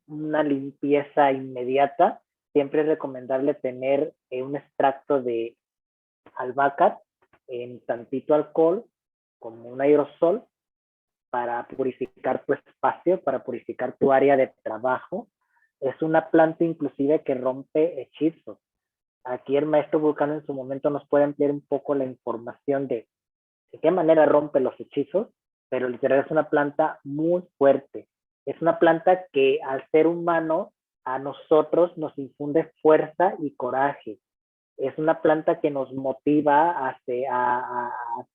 [SPEAKER 3] limpieza inmediata, siempre es recomendable tener un extracto de albahaca en tantito alcohol, como un aerosol, para purificar tu espacio, para purificar tu área de trabajo. Es una planta inclusive que rompe hechizos. Aquí el maestro Vulcano en su momento nos puede ampliar un poco la información de qué manera rompe los hechizos, pero literal es una planta muy fuerte. Es una planta que al ser humano, a nosotros nos infunde fuerza y coraje. Es una planta que nos motiva a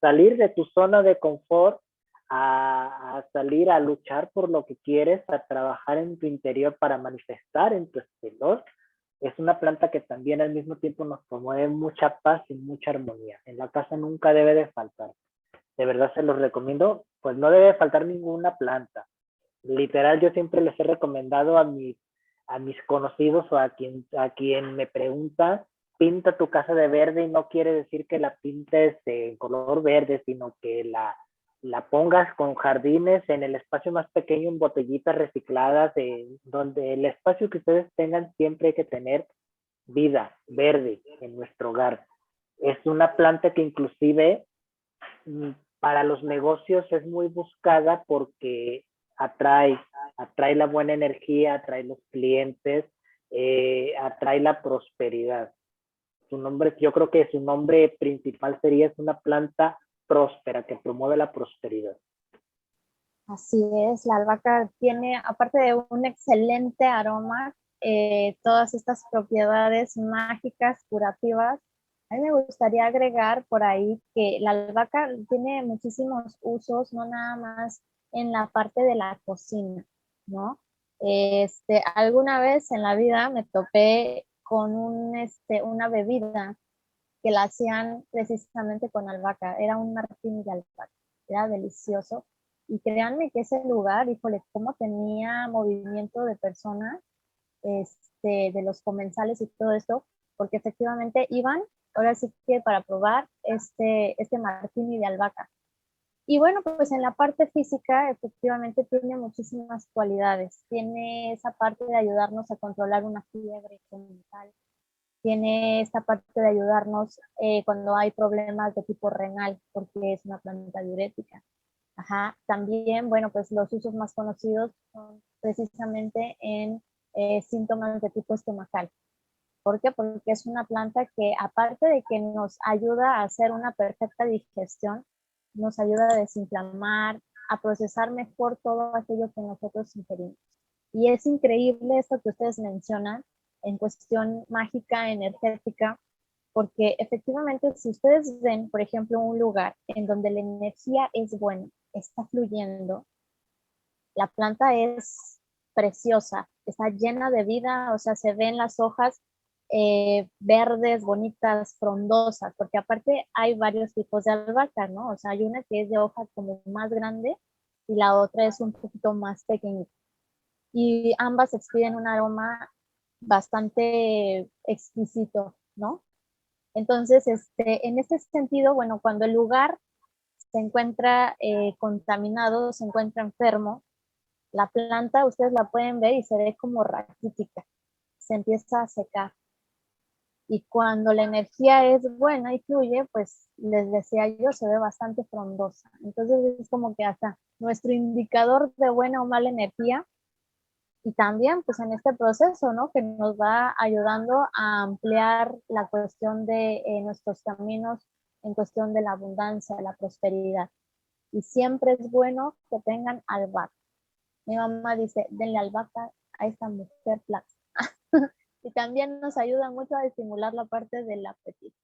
[SPEAKER 3] salir de tu zona de confort, a salir a luchar por lo que quieres, a trabajar en tu interior para manifestar en tu exterior. Es una planta que también al mismo tiempo nos promueve mucha paz y mucha armonía. En la casa nunca debe de faltar. De verdad se los recomiendo, pues no debe faltar ninguna planta. Literal, yo siempre les he recomendado a mis conocidos o a quien me pregunta, pinta tu casa de verde, y no quiere decir que la pintes en color verde, sino que la pongas con jardines en el espacio más pequeño, en botellitas recicladas, donde el espacio que ustedes tengan siempre hay que tener vida verde en nuestro hogar. Es una planta que inclusive para los negocios es muy buscada porque atrae la buena energía, atrae los clientes, atrae la prosperidad. Su nombre, yo creo que su nombre principal sería, es una planta próspera que promueve la prosperidad.
[SPEAKER 2] Así es, la albahaca tiene, aparte de un excelente aroma, todas estas propiedades mágicas, curativas. A mí me gustaría agregar por ahí que la albahaca tiene muchísimos usos, no nada más en la parte de la cocina, ¿no? Alguna vez en la vida me topé con una bebida que la hacían precisamente con albahaca, era un martini de albahaca, era delicioso. Y créanme que ese lugar, híjole, cómo tenía movimiento de personas, de los comensales y todo esto, porque efectivamente iban, ahora sí que para probar este martini de albahaca. Y bueno, pues en la parte física, efectivamente tiene muchísimas cualidades. Tiene esa parte de ayudarnos a controlar una fiebre mental. Tiene esta parte de ayudarnos cuando hay problemas de tipo renal, porque es una planta diurética. Ajá. También, bueno, pues los usos más conocidos son precisamente en síntomas de tipo estomacal. ¿Por qué? Porque es una planta que, aparte de que nos ayuda a hacer una perfecta digestión, nos ayuda a desinflamar, a procesar mejor todo aquello que nosotros ingerimos. Y es increíble esto que ustedes mencionan en cuestión mágica, energética, porque efectivamente si ustedes ven, por ejemplo, un lugar en donde la energía es buena, está fluyendo, la planta es preciosa, está llena de vida, o sea, se ven las hojas verdes, bonitas, frondosas, porque aparte hay varios tipos de albahaca, ¿no? O sea, hay una que es de hoja como más grande y la otra es un poquito más pequeñita. Y ambas expiden un aroma bastante exquisito, ¿no? Entonces, en este sentido, bueno, cuando el lugar se encuentra contaminado, se encuentra enfermo, la planta ustedes la pueden ver y se ve como raquítica, se empieza a secar. Y cuando la energía es buena y fluye, pues les decía yo, se ve bastante frondosa. Entonces es como que hasta nuestro indicador de buena o mala energía Y también pues en este proceso, ¿no? Que nos va ayudando a ampliar la cuestión de nuestros caminos en cuestión de la abundancia, de la prosperidad. Y siempre es bueno que tengan albahaca. Mi mamá dice, denle albahaca a esta mujer flaca. Y también nos ayuda mucho a estimular la parte del apetito.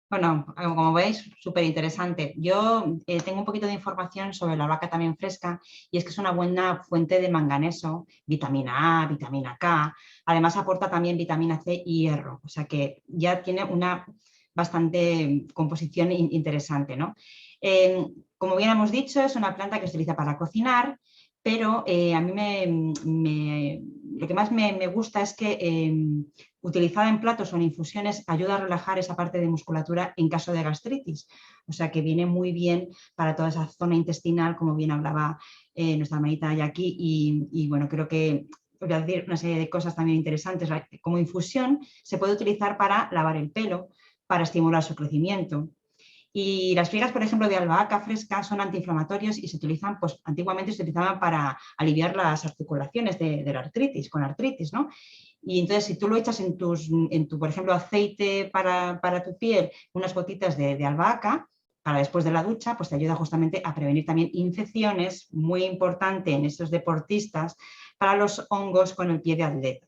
[SPEAKER 4] Bueno, como veis, súper interesante. Yo tengo un poquito de información sobre la albahaca también fresca y es que es una buena fuente de manganeso, vitamina A, vitamina K. Además aporta también vitamina C y hierro, o sea que ya tiene una bastante composición interesante, ¿no? Como bien hemos dicho, es una planta que se utiliza para cocinar, pero a mí lo que más me gusta es que utilizada en platos o en infusiones ayuda a relajar esa parte de musculatura en caso de gastritis. O sea que viene muy bien para toda esa zona intestinal, como bien hablaba nuestra hermanita Jackie. Y bueno, creo que voy a decir una serie de cosas también interesantes. Como infusión se puede utilizar para lavar el pelo, para estimular su crecimiento. Y las fibras, por ejemplo, de albahaca fresca son antiinflamatorios y se utilizan, pues antiguamente se utilizaban para aliviar las articulaciones de la artritis, con artritis, ¿no? Y entonces, si tú lo echas en tu, por ejemplo, aceite para tu piel, unas gotitas de albahaca, para después de la ducha, pues te ayuda justamente a prevenir también infecciones, muy importante en estos deportistas, para los hongos con el pie de atleta.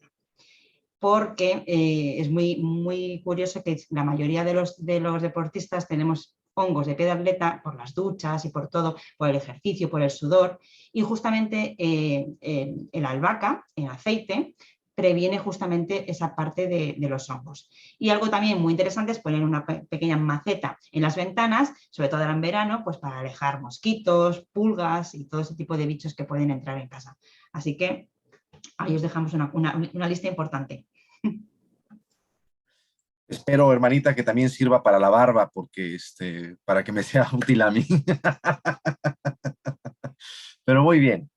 [SPEAKER 4] Porque es muy curioso que la mayoría de los deportistas tenemos hongos de pie de atleta por las duchas y por todo, por el ejercicio, por el sudor, y justamente el albahaca, el aceite, previene justamente esa parte de los hongos. Y algo también muy interesante es poner una pequeña maceta en las ventanas, sobre todo ahora en verano, pues para alejar mosquitos, pulgas y todo ese tipo de bichos que pueden entrar en casa. Así que ahí os dejamos una lista importante.
[SPEAKER 1] Espero, hermanita, que también sirva para la barba, porque para que me sea útil a mí. Pero muy bien.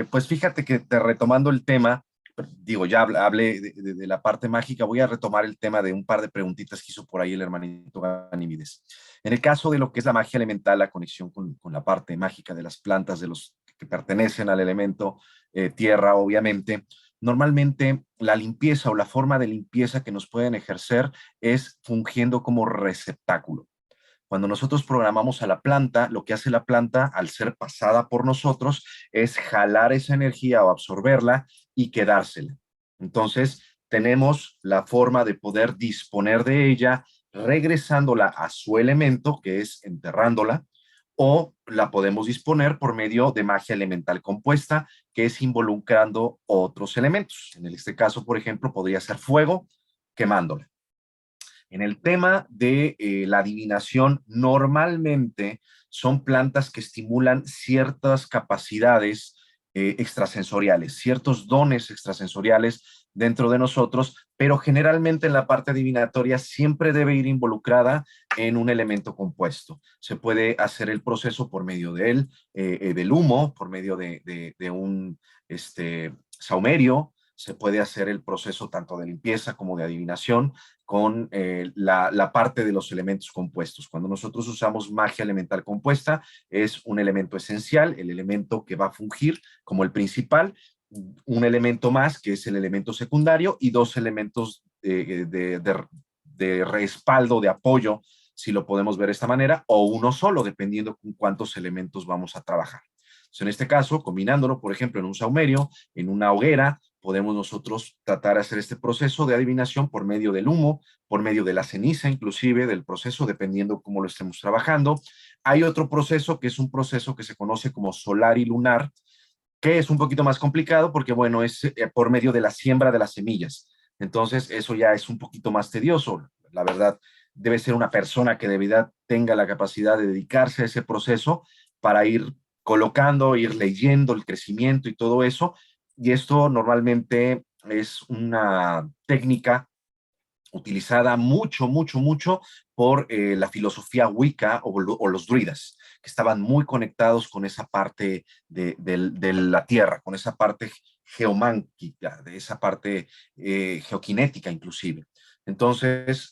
[SPEAKER 1] Pues fíjate que retomando el tema, digo, ya hablé de la parte mágica, voy a retomar el tema de un par de preguntitas que hizo por ahí el hermanito Ganímides. En el caso de lo que es la magia elemental, la conexión con la parte mágica de las plantas, de los que pertenecen al elemento tierra, obviamente, normalmente la limpieza o la forma de limpieza que nos pueden ejercer es fungiendo como receptáculo. Cuando nosotros programamos a la planta, lo que hace la planta al ser pasada por nosotros es jalar esa energía o absorberla y quedársela. Entonces, tenemos la forma de poder disponer de ella regresándola a su elemento, que es enterrándola, o la podemos disponer por medio de magia elemental compuesta, que es involucrando otros elementos. En este caso, por ejemplo, podría ser fuego, quemándola. En el tema de la adivinación, normalmente son plantas que estimulan ciertas capacidades extrasensoriales, ciertos dones extrasensoriales dentro de nosotros, pero generalmente en la parte adivinatoria siempre debe ir involucrada en un elemento compuesto. Se puede hacer el proceso por medio del humo, por medio de un saumerio, se puede hacer el proceso tanto de limpieza como de adivinación con la parte de los elementos compuestos. Cuando nosotros usamos magia elemental compuesta, es un elemento esencial, el elemento que va a fungir como el principal, un elemento más, que es el elemento secundario, y dos elementos de respaldo, de apoyo, si lo podemos ver de esta manera, o uno solo, dependiendo con cuántos elementos vamos a trabajar. Entonces, en este caso, combinándolo, por ejemplo, en un saumerio, en una hoguera, podemos nosotros tratar de hacer este proceso de adivinación por medio del humo, por medio de la ceniza, inclusive del proceso, dependiendo cómo lo estemos trabajando. Hay otro proceso que es un proceso que se conoce como solar y lunar, que es un poquito más complicado porque, bueno, es por medio de la siembra de las semillas. Entonces, eso ya es un poquito más tedioso. La verdad, debe ser una persona que de verdad tenga la capacidad de dedicarse a ese proceso para ir colocando, ir leyendo el crecimiento y todo eso. Y esto normalmente es una técnica utilizada mucho por la filosofía Wicca o los druidas, que estaban muy conectados con esa parte de la tierra, con esa parte geománquica, de esa parte geoquinética inclusive. Entonces,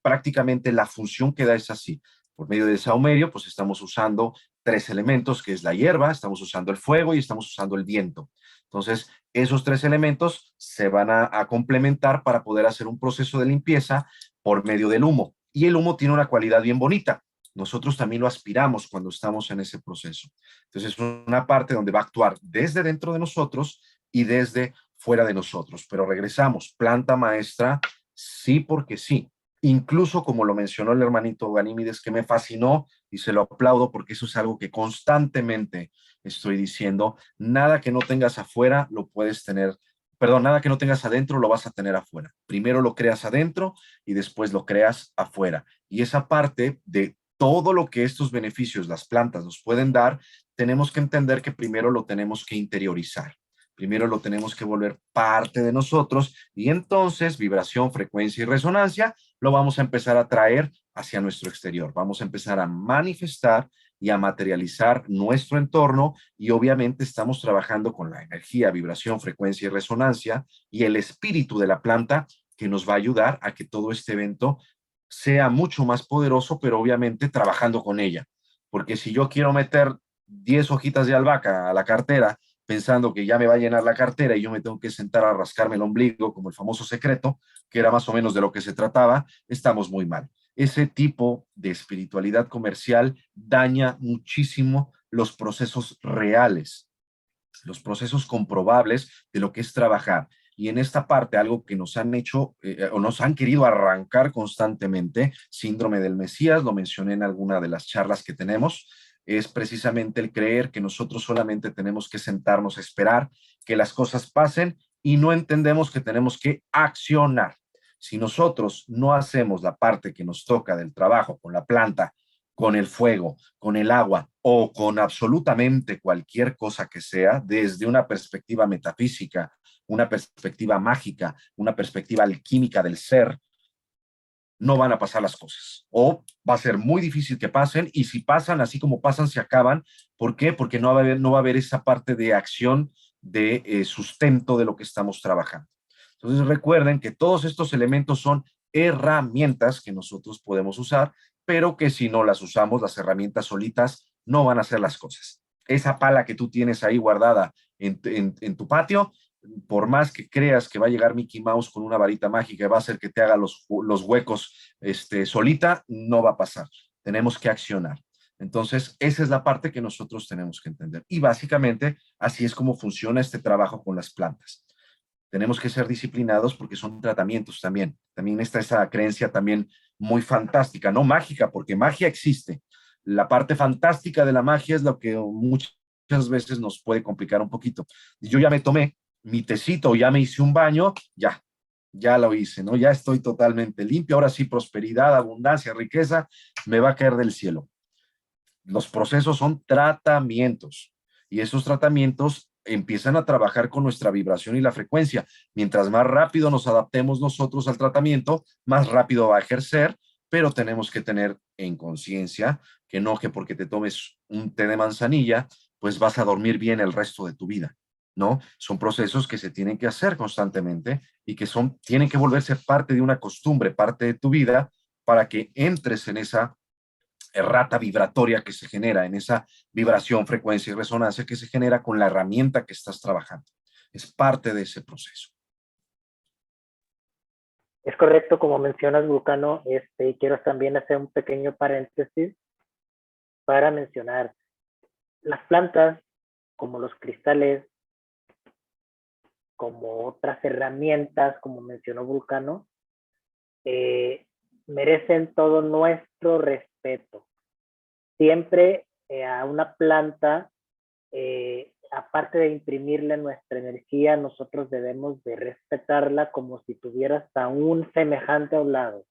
[SPEAKER 1] prácticamente la función que da es así. Por medio del saumerio, pues estamos usando tres elementos, que es la hierba, estamos usando el fuego y estamos usando el viento. Entonces, esos tres elementos se van a complementar para poder hacer un proceso de limpieza por medio del humo. Y el humo tiene una cualidad bien bonita. Nosotros también lo aspiramos cuando estamos en ese proceso. Entonces, es una parte donde va a actuar desde dentro de nosotros y desde fuera de nosotros. Pero regresamos, planta maestra, sí porque sí. Incluso como lo mencionó el hermanito Ganímides, que me fascinó y se lo aplaudo porque eso es algo que constantemente estoy diciendo, nada que no tengas afuera lo puedes tener, perdón, nada que no tengas adentro lo vas a tener afuera. Primero lo creas adentro y después lo creas afuera. Y esa parte de todo lo que estos beneficios, las plantas nos pueden dar, tenemos que entender que primero lo tenemos que interiorizar. Primero lo tenemos que volver parte de nosotros y entonces vibración, frecuencia y resonancia lo vamos a empezar a traer hacia nuestro exterior. Vamos a empezar a manifestar y a materializar nuestro entorno y obviamente estamos trabajando con la energía, vibración, frecuencia y resonancia y el espíritu de la planta que nos va a ayudar a que todo este evento sea mucho más poderoso, pero obviamente trabajando con ella. Porque si yo quiero meter 10 hojitas de albahaca a la cartera pensando que ya me va a llenar la cartera y yo me tengo que sentar a rascarme el ombligo, como el famoso secreto, que era más o menos de lo que se trataba, estamos muy mal. Ese tipo de espiritualidad comercial daña muchísimo los procesos reales, los procesos comprobables de lo que es trabajar. Y en esta parte, algo que nos han hecho o nos han querido arrancar constantemente, síndrome del Mesías, lo mencioné en alguna de las charlas que tenemos, es precisamente el creer que nosotros solamente tenemos que sentarnos a esperar que las cosas pasen y no entendemos que tenemos que accionar. Si nosotros no hacemos la parte que nos toca del trabajo con la planta, con el fuego, con el agua o con absolutamente cualquier cosa que sea, desde una perspectiva metafísica, una perspectiva mágica, una perspectiva alquímica del ser, no van a pasar las cosas. O va a ser muy difícil que pasen y si pasan, así como pasan, se acaban. ¿Por qué? Porque no va a haber esa parte de acción, de sustento de lo que estamos trabajando. Entonces recuerden que todos estos elementos son herramientas que nosotros podemos usar, pero que si no las usamos, las herramientas solitas no van a hacer las cosas. Esa pala que tú tienes ahí guardada en tu patio, por más que creas que va a llegar Mickey Mouse con una varita mágica y va a hacer que te haga los huecos solita, no va a pasar. Tenemos que accionar. Entonces, esa es la parte que nosotros tenemos que entender. Y básicamente, así es como funciona este trabajo con las plantas. Tenemos que ser disciplinados porque son tratamientos también. También está esa creencia también muy fantástica, no mágica, porque magia existe. La parte fantástica de la magia es lo que muchas veces nos puede complicar un poquito. Yo ya me tomé mi tecito, ya me hice un baño, ya lo hice, ¿no? Ya estoy totalmente limpio. Ahora sí, prosperidad, abundancia, riqueza, me va a caer del cielo. Los procesos son tratamientos y esos tratamientos empiezan a trabajar con nuestra vibración y la frecuencia. Mientras más rápido nos adaptemos nosotros al tratamiento, más rápido va a ejercer, pero tenemos que tener en conciencia que no que porque te tomes un té de manzanilla, pues vas a dormir bien el resto de tu vida. ¿No? Son procesos que se tienen que hacer constantemente y que tienen que volverse parte de una costumbre, parte de tu vida, para que entres en esa errata vibratoria que se genera, en esa vibración, frecuencia y resonancia que se genera con la herramienta que estás trabajando. Es parte de ese proceso.
[SPEAKER 3] Es correcto, como mencionas, Vulcano, y quiero también hacer un pequeño paréntesis para mencionar las plantas, como los cristales, como otras herramientas, como mencionó Vulcano, merecen todo nuestro respeto. Siempre a una planta, aparte de imprimirle nuestra energía, nosotros debemos de respetarla como si tuvieras a un semejante a un lado.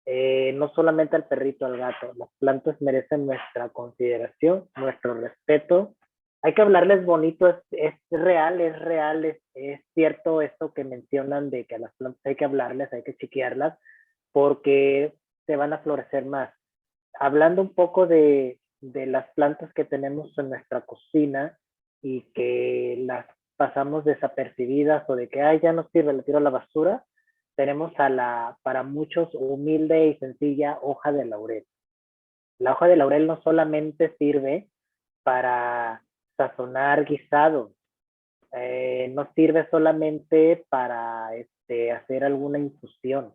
[SPEAKER 3] No solamente al perrito, al gato, las plantas merecen nuestra consideración, nuestro respeto. Hay que hablarles bonito, es real, es cierto esto que mencionan de que a las plantas hay que hablarles, hay que chiquearlas, porque se van a florecer más. Hablando un poco de las plantas que tenemos en nuestra cocina y que las pasamos desapercibidas o de que ay, ya no sirve, le tiro a la basura, tenemos a la, para muchos, humilde y sencilla hoja de laurel. La hoja de laurel no solamente sirve para sazonar guisados. No sirve solamente para hacer alguna infusión.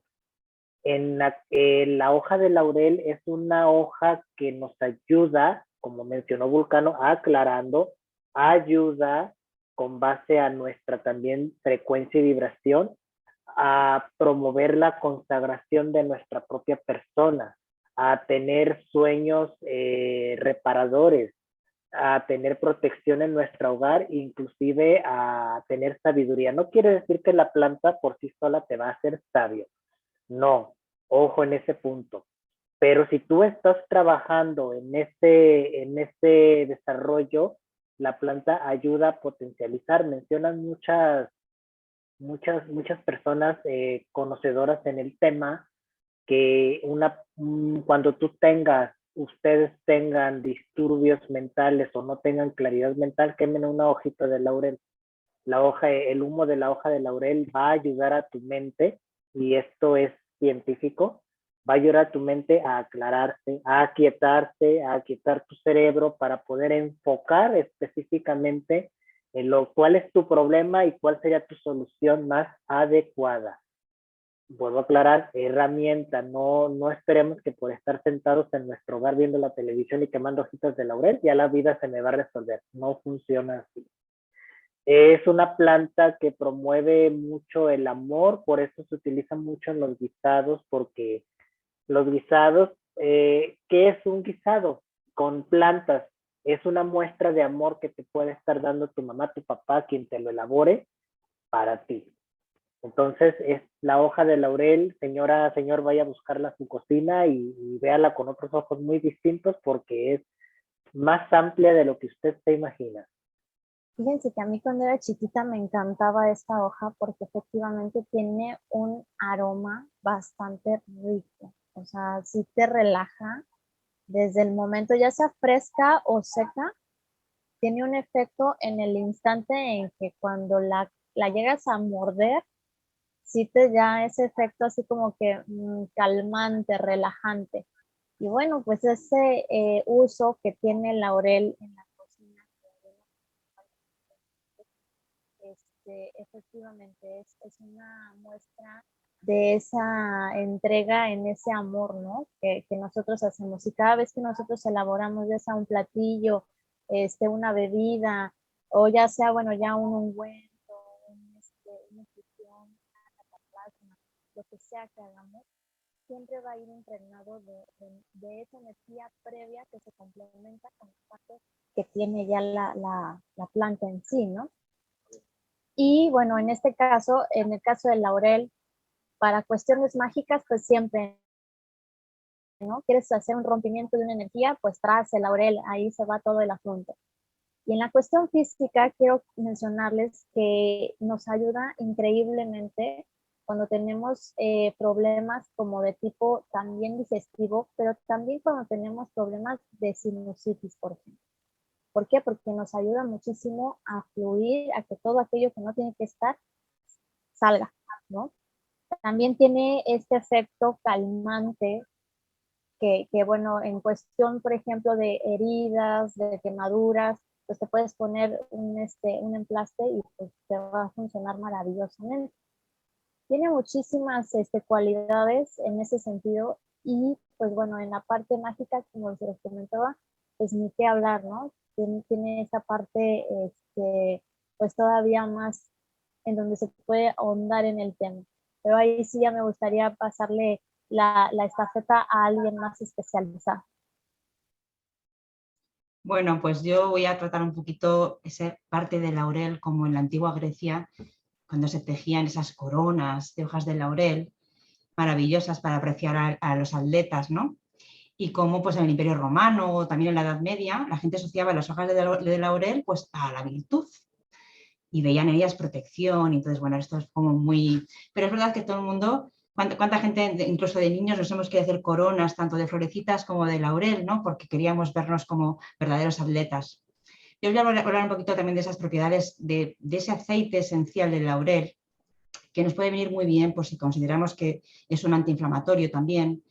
[SPEAKER 3] La hoja de laurel es una hoja que nos ayuda, como mencionó Vulcano, aclarando, ayuda con base a nuestra también frecuencia y vibración a promover la consagración de nuestra propia persona, a tener sueños reparadores, a tener protección en nuestro hogar, inclusive a tener sabiduría. No quiere decir que la planta por sí sola te va a hacer sabio. No, ojo en ese punto. Pero si tú estás trabajando en ese desarrollo, la planta ayuda a potencializar. Mencionan muchas personas conocedoras en el tema que cuando ustedes tengan disturbios mentales o no tengan claridad mental, quemen una hojita de laurel. El humo de la hoja de laurel va a ayudar a tu mente, y esto es científico, va a ayudar a tu mente a aclararse, a aquietar tu cerebro para poder enfocar específicamente en cuál es tu problema y cuál sería tu solución más adecuada. Vuelvo a aclarar, herramienta, no esperemos que por estar sentados en nuestro hogar viendo la televisión y quemando hojitas de laurel, ya la vida se me va a resolver. No funciona así. Es una planta que promueve mucho el amor, por eso se utiliza mucho en los guisados, porque los guisados, ¿qué es un guisado? Con plantas, es una muestra de amor que te puede estar dando tu mamá, tu papá, quien te lo elabore para ti. Entonces, es la hoja de laurel, señora, señor, vaya a buscarla a su cocina y véala con otros ojos muy distintos, porque es más amplia de lo que usted se imagina.
[SPEAKER 2] Fíjense que a mí cuando era chiquita me encantaba esta hoja porque efectivamente tiene un aroma bastante rico. O sea, sí te relaja desde el momento, ya sea fresca o seca, tiene un efecto en el instante en que cuando la llegas a morder, sí te da ese efecto así como que calmante, relajante. Y bueno, pues ese uso que tiene el laurel en la cocina, efectivamente es una muestra de esa entrega en ese amor, ¿no? Que nosotros hacemos. Y cada vez que nosotros elaboramos ya sea un platillo, una bebida, o ya sea, bueno, ya un ungüento, una infusión, una cataplasma, lo que sea que hagamos, siempre va a ir impregnado de esa energía previa que se complementa con la parte que tiene ya la planta en sí, ¿no? Y bueno, en este caso, en el caso del laurel, para cuestiones mágicas, pues siempre, ¿no? Quieres hacer un rompimiento de una energía, pues traes el laurel, ahí se va todo el asunto. Y en la cuestión física, quiero mencionarles que nos ayuda increíblemente cuando tenemos problemas como de tipo también digestivo, pero también cuando tenemos problemas de sinusitis, por ejemplo. ¿Por qué? Porque nos ayuda muchísimo a fluir, a que todo aquello que no tiene que estar salga, ¿no? También tiene este efecto calmante que bueno, en cuestión, por ejemplo, de heridas, de quemaduras, pues te puedes poner un emplaste y pues te va a funcionar maravillosamente. Tiene muchísimas cualidades en ese sentido y pues bueno, en la parte mágica, como se les comentaba, pues ni qué hablar, ¿no? Tiene esa parte pues todavía más en donde se puede ahondar en el tema. Pero ahí sí ya me gustaría pasarle la estafeta a alguien más especializado.
[SPEAKER 4] Bueno, pues yo voy a tratar un poquito esa parte del laurel, como en la antigua Grecia, cuando se tejían esas coronas de hojas de laurel maravillosas para apreciar a los atletas, ¿no? Y como pues en el Imperio Romano o también en la Edad Media la gente asociaba las hojas de laurel pues a la virtud y veían en ellas protección. Y entonces, bueno, esto es como muy... Pero es verdad que todo el mundo, ¿cuánta gente, incluso de niños, nos hemos querido hacer coronas tanto de florecitas como de laurel, ¿no? Porque queríamos vernos como verdaderos atletas. Yo os voy a hablar un poquito también de esas propiedades de ese aceite esencial del laurel, que nos puede venir muy bien pues, si consideramos que es un antiinflamatorio también.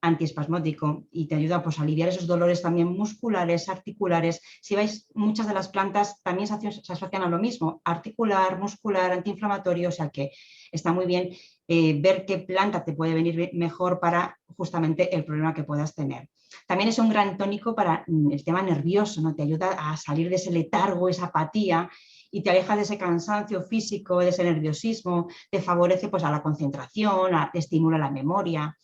[SPEAKER 4] antiespasmódico y te ayuda pues, a aliviar esos dolores también musculares, articulares. Si veis, muchas de las plantas también se asocian a lo mismo, articular, muscular, antiinflamatorio, o sea que está muy bien ver qué planta te puede venir mejor para justamente el problema que puedas tener. También es un gran tónico para el tema nervioso, ¿no? Te ayuda a salir de ese letargo, esa apatía, y te aleja de ese cansancio físico, de ese nerviosismo, te favorece pues, a la concentración, te estimula la memoria.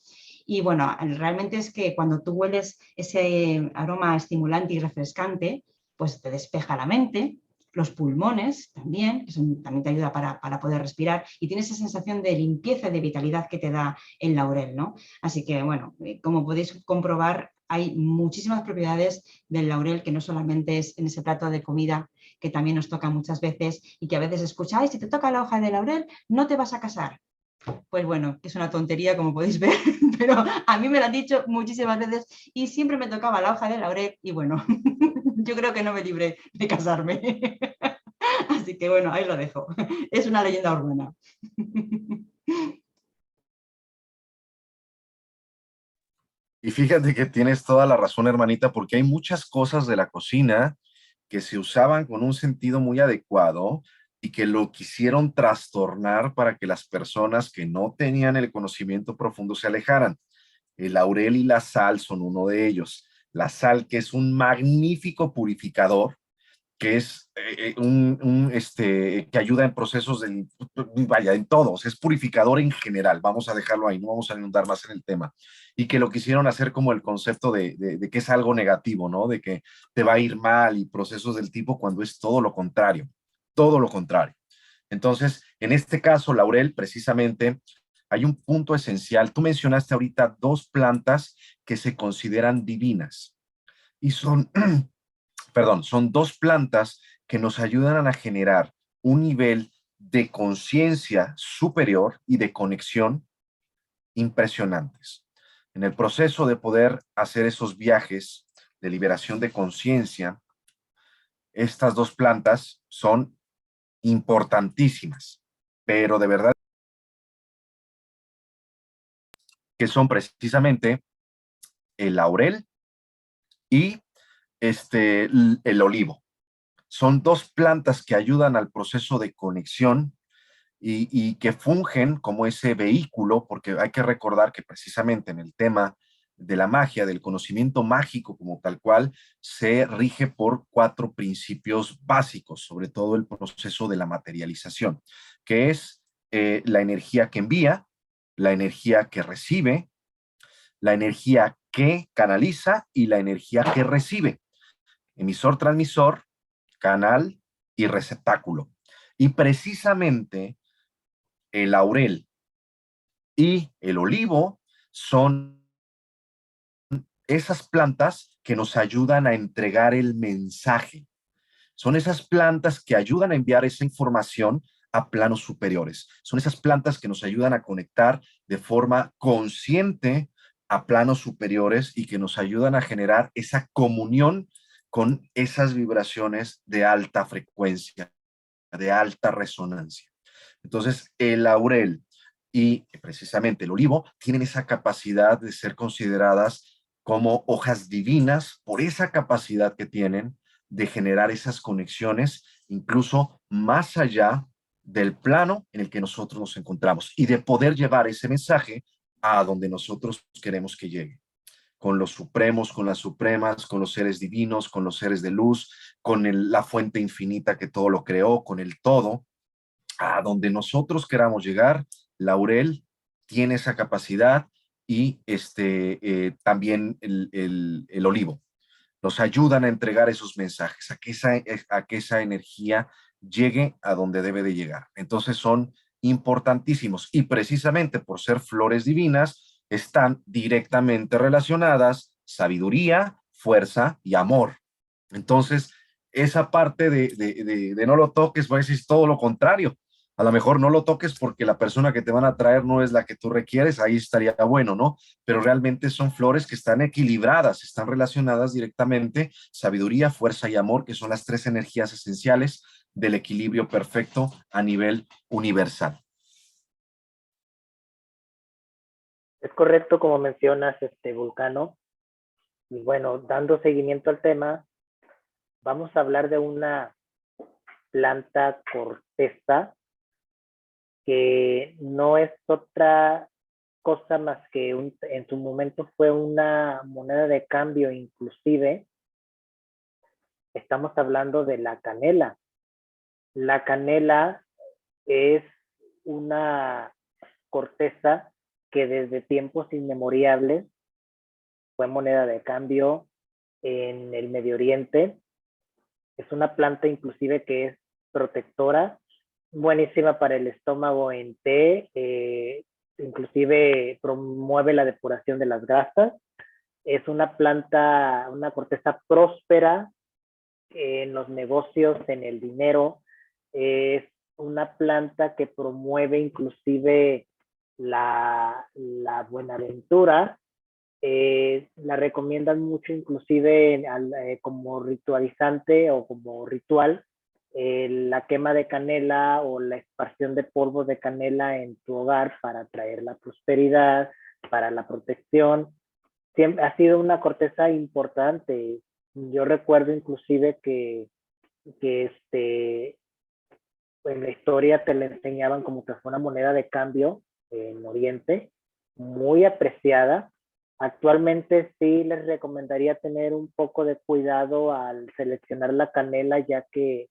[SPEAKER 4] Y bueno, realmente es que cuando tú hueles ese aroma estimulante y refrescante, pues te despeja la mente, los pulmones también, también te ayuda para poder respirar, y tienes esa sensación de limpieza y de vitalidad que te da el laurel, ¿no? Así que, bueno, como podéis comprobar, hay muchísimas propiedades del laurel que no solamente es en ese plato de comida que también nos toca muchas veces y que a veces escucháis, si te toca la hoja de laurel, no te vas a casar. Pues bueno, es una tontería como podéis ver, pero a mí me lo han dicho muchísimas veces y siempre me tocaba la hoja de laurel y bueno, yo creo que no me libré de casarme. Así que bueno, ahí lo dejo. Es una leyenda urbana.
[SPEAKER 1] Y fíjate que tienes toda la razón, hermanita, porque hay muchas cosas de la cocina que se usaban con un sentido muy adecuado y que lo quisieron trastornar para que las personas que no tenían el conocimiento profundo se alejaran. El laurel y la sal son uno de ellos. La sal, que es un magnífico purificador, que es que ayuda en procesos de, vaya, en todos, es purificador en general, vamos a dejarlo ahí, no vamos a inundar más en el tema, y que lo quisieron hacer como el concepto de que es algo negativo, ¿no? De que te va a ir mal y procesos del tipo cuando es todo lo contrario, todo lo contrario. Entonces, en este caso, Laurel, precisamente, hay un punto esencial. Tú mencionaste ahorita dos plantas que se consideran divinas y son perdón, son dos plantas que nos ayudan a generar un nivel de conciencia superior y de conexión impresionantes. En el proceso de poder hacer esos viajes de liberación de conciencia, estas dos plantas son importantísimas, pero de verdad que son precisamente el laurel y el olivo. Son dos plantas que ayudan al proceso de conexión y que fungen como ese vehículo, porque hay que recordar que precisamente en el tema de la magia, del conocimiento mágico como tal cual, se rige por cuatro principios básicos, sobre todo el proceso de la materialización, que es la energía que envía, la energía que recibe, la energía que canaliza y la energía que recibe. Emisor, transmisor, canal y receptáculo. Y precisamente el laurel y el olivo son esas plantas que nos ayudan a entregar el mensaje. Son esas plantas que ayudan a enviar esa información a planos superiores. Son esas plantas que nos ayudan a conectar de forma consciente a planos superiores y que nos ayudan a generar esa comunión con esas vibraciones de alta frecuencia, de alta resonancia. Entonces, el laurel y precisamente el olivo tienen esa capacidad de ser consideradas como hojas divinas por esa capacidad que tienen de generar esas conexiones, incluso más allá del plano en el que nosotros nos encontramos y de poder llevar ese mensaje a donde nosotros queremos que llegue, con los supremos, con las supremas, con los seres divinos, con los seres de luz, con la fuente infinita que todo lo creó, con el todo, a donde nosotros queramos llegar. Laurel tiene esa capacidad y también el olivo. Nos ayudan a entregar esos mensajes, a que esa energía llegue a donde debe de llegar. Entonces son importantísimos y precisamente por ser flores divinas están directamente relacionadas sabiduría, fuerza y amor. Entonces, esa parte de no lo toques, pues es todo lo contrario. A lo mejor no lo toques porque la persona que te van a traer no es la que tú requieres, ahí estaría bueno, ¿no? Pero realmente son flores que están equilibradas, están relacionadas directamente, sabiduría, fuerza y amor, que son las tres energías esenciales del equilibrio perfecto a nivel universal.
[SPEAKER 3] Es correcto como mencionas, Vulcano. Y bueno, dando seguimiento al tema, vamos a hablar de una planta corteza que no es otra cosa más que en su momento fue una moneda de cambio, inclusive estamos hablando de la canela. La canela es una corteza que desde tiempos inmemoriales fue moneda de cambio en el Medio Oriente. Es una planta inclusive que es protectora, buenísima para el estómago en té, inclusive promueve la depuración de las grasas. Es una planta, una corteza próspera en los negocios, en el dinero. Es una planta que promueve inclusive la buenaventura. La recomiendan mucho inclusive como ritualizante o como ritual, la quema de canela o la extracción de polvos de canela en tu hogar para traer la prosperidad, para la protección. Siempre ha sido una corteza importante. Yo recuerdo inclusive que en la historia te la enseñaban como que fue una moneda de cambio en Oriente, muy apreciada. Actualmente sí les recomendaría tener un poco de cuidado al seleccionar la canela, ya que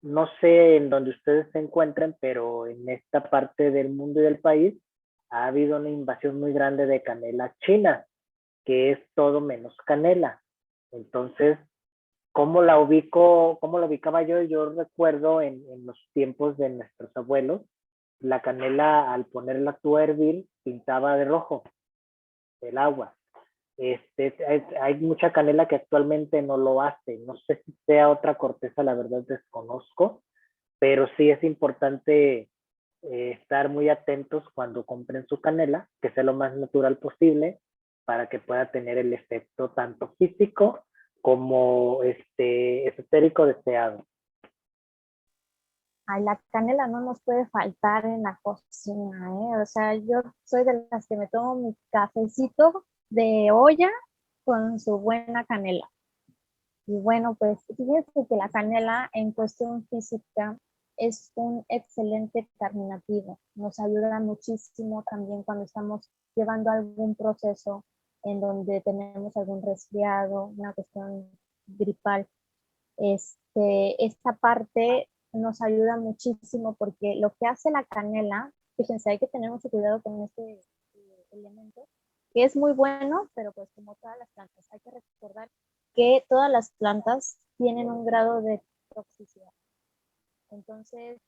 [SPEAKER 3] no sé en dónde ustedes se encuentren, pero en esta parte del mundo y del país ha habido una invasión muy grande de canela china, que es todo menos canela. Entonces, ¿cómo la ubicaba yo? Yo recuerdo en los tiempos de nuestros abuelos, la canela al ponerla a hervir pintaba de rojo el agua. Hay mucha canela que actualmente no lo hace. No sé si sea otra corteza, la verdad desconozco, pero sí es importante estar muy atentos cuando compren su canela, que sea lo más natural posible para que pueda tener el efecto tanto físico como esotérico deseado.
[SPEAKER 2] Ay, la canela no nos puede faltar en la cocina, ¿eh? O sea, yo soy de las que me tomo mi cafecito de olla con su buena canela. Y bueno, pues fíjense que la canela en cuestión física es un excelente carminativo. Nos ayuda muchísimo también cuando estamos llevando algún proceso en donde tenemos algún resfriado, una cuestión gripal. Esta parte nos ayuda muchísimo porque lo que hace la canela, fíjense, hay que tener mucho cuidado con este elemento, que es muy bueno, pero pues como todas las plantas, hay que recordar que todas las plantas tienen un grado de toxicidad. Entonces,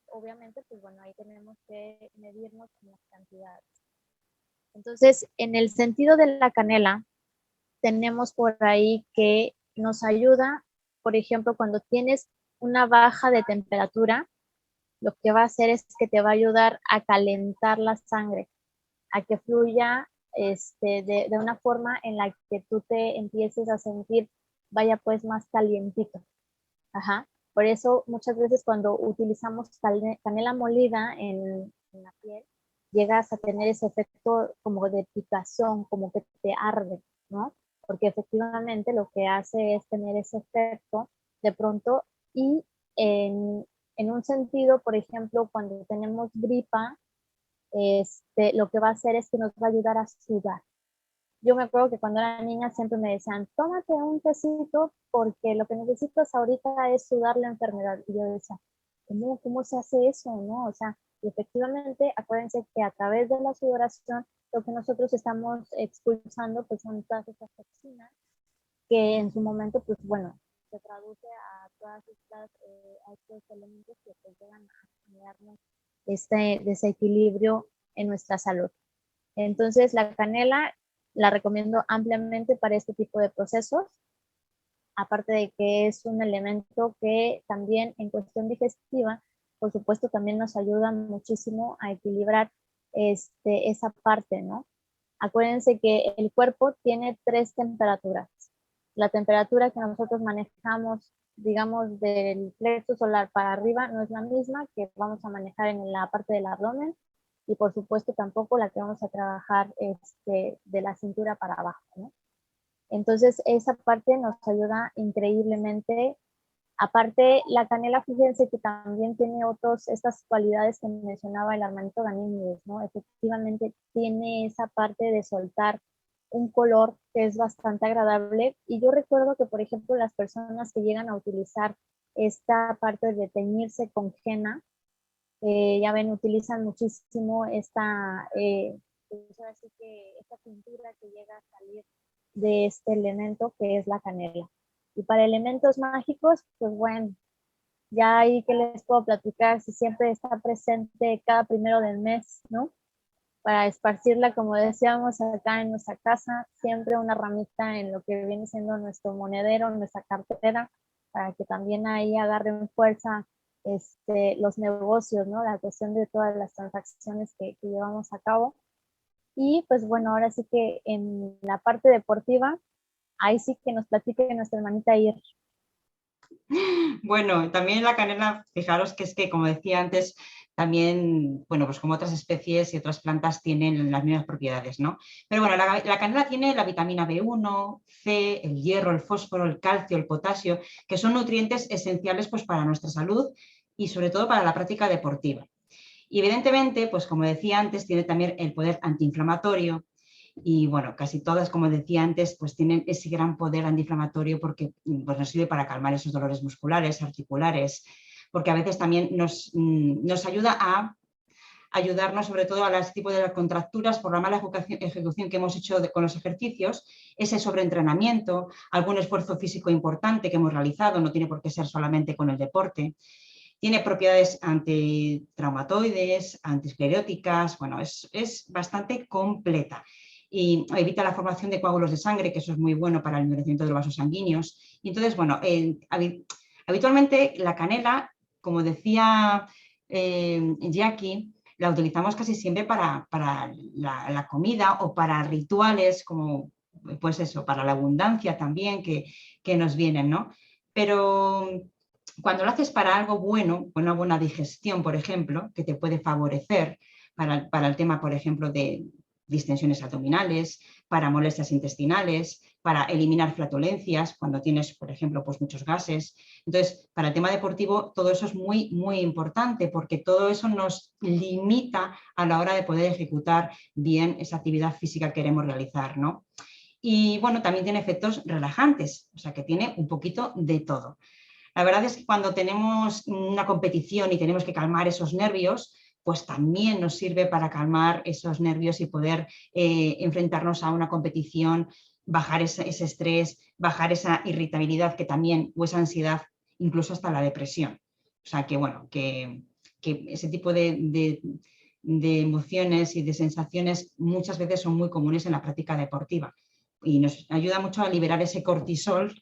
[SPEAKER 2] obviamente, pues bueno, ahí tenemos que medirnos con las cantidades. Entonces, en el sentido de la canela, tenemos por ahí que nos ayuda, por ejemplo, cuando tienes una baja de temperatura, lo que va a hacer es que te va a ayudar a calentar la sangre, a que fluya de una forma en la que tú te empieces a sentir, vaya pues más calientito. Ajá. Por eso muchas veces cuando utilizamos canela molida en la piel, llegas a tener ese efecto como de picazón, como que te arde, ¿no? Porque efectivamente lo que hace es tener ese efecto de pronto y en un sentido, por ejemplo, cuando tenemos gripa, lo que va a hacer es que nos va a ayudar a sudar. Yo me acuerdo que cuando era niña siempre me decían, tómate un tecito porque lo que necesitas ahorita es sudar la enfermedad. Y yo decía, ¿cómo se hace eso? ¿No? O sea, efectivamente, acuérdense que a través de la sudoración, lo que nosotros estamos expulsando pues son todas estas toxinas que en su momento, pues bueno, se traduce a todas a estos elementos que pues llegan a generarnos este desequilibrio en nuestra salud. Entonces, la canela la recomiendo ampliamente para este tipo de procesos, aparte de que es un elemento que también en cuestión digestiva, por supuesto, también nos ayuda muchísimo a equilibrar esa parte, ¿no? Acuérdense que el cuerpo tiene 3 temperaturas. La temperatura que nosotros manejamos, digamos, del plexo solar para arriba no es la misma que vamos a manejar en la parte del abdomen, y por supuesto tampoco la que vamos a trabajar de la cintura para abajo, ¿no? Entonces esa parte nos ayuda increíblemente. Aparte, la canela, fíjense que también tiene estas cualidades que mencionaba el hermanito Ganímedes, ¿no? Efectivamente tiene esa parte de soltar un color que es bastante agradable. Y yo recuerdo que, por ejemplo, las personas que llegan a utilizar esta parte de teñirse con henna, ya ven, utilizan muchísimo pues así que esta pintura que llega a salir de este elemento que es la canela. Y para elementos mágicos, pues bueno, ya ahí que les puedo platicar, si siempre está presente cada primero del mes, ¿no? Para esparcirla, como decíamos acá en nuestra casa, siempre una ramita en lo que viene siendo nuestro monedero, nuestra cartera, para que también ahí agarren fuerza los negocios, ¿no? La cuestión de todas las transacciones que llevamos a cabo. Y pues bueno, ahora sí que en la parte deportiva, ahí sí que nos platique nuestra hermanita Ir.
[SPEAKER 4] Bueno, también la canela, fijaros que es que, como decía antes, también, bueno, pues como otras especies y otras plantas tienen las mismas propiedades, ¿no? Pero bueno, la canela tiene la vitamina B1, C, el hierro, el fósforo, el calcio, el potasio, que son nutrientes esenciales pues, para nuestra salud y sobre todo para la práctica deportiva. Y evidentemente, pues como decía antes, tiene también el poder antiinflamatorio, y bueno, casi todas, como decía antes, pues tienen ese gran poder antiinflamatorio porque pues, nos sirve para calmar esos dolores musculares, articulares, porque a veces también nos ayuda a ayudarnos sobre todo a este tipo de contracturas por la mala ejecución que hemos hecho con los ejercicios, ese sobreentrenamiento, algún esfuerzo físico importante que hemos realizado, no tiene por qué ser solamente con el deporte. Tiene propiedades antitraumatoides, antiescleróticas, bueno, es bastante completa. Y evita la formación de coágulos de sangre, que eso es muy bueno para el endurecimiento de los vasos sanguíneos. Y entonces, bueno, habitualmente la canela, como decía Jackie, la utilizamos casi siempre para la comida o para rituales como, pues eso, para la abundancia también que nos vienen, ¿no? Pero cuando lo haces para algo bueno, una buena digestión, por ejemplo, que te puede favorecer para el tema, por ejemplo, de distensiones abdominales, para molestias intestinales, para eliminar flatulencias cuando tienes, por ejemplo, pues muchos gases. Entonces, para el tema deportivo, todo eso es muy, muy importante porque todo eso nos limita a la hora de poder ejecutar bien esa actividad física que queremos realizar, ¿no? Y bueno, también tiene efectos relajantes, o sea que tiene un poquito de todo. La verdad es que cuando tenemos una competición y tenemos que calmar esos nervios, pues también nos sirve para calmar esos nervios y poder enfrentarnos a una competición, bajar ese estrés, bajar esa irritabilidad que también, o esa ansiedad, incluso hasta la depresión. O sea que bueno, que ese tipo de emociones y de sensaciones muchas veces son muy comunes en la práctica deportiva y nos ayuda mucho a liberar ese cortisol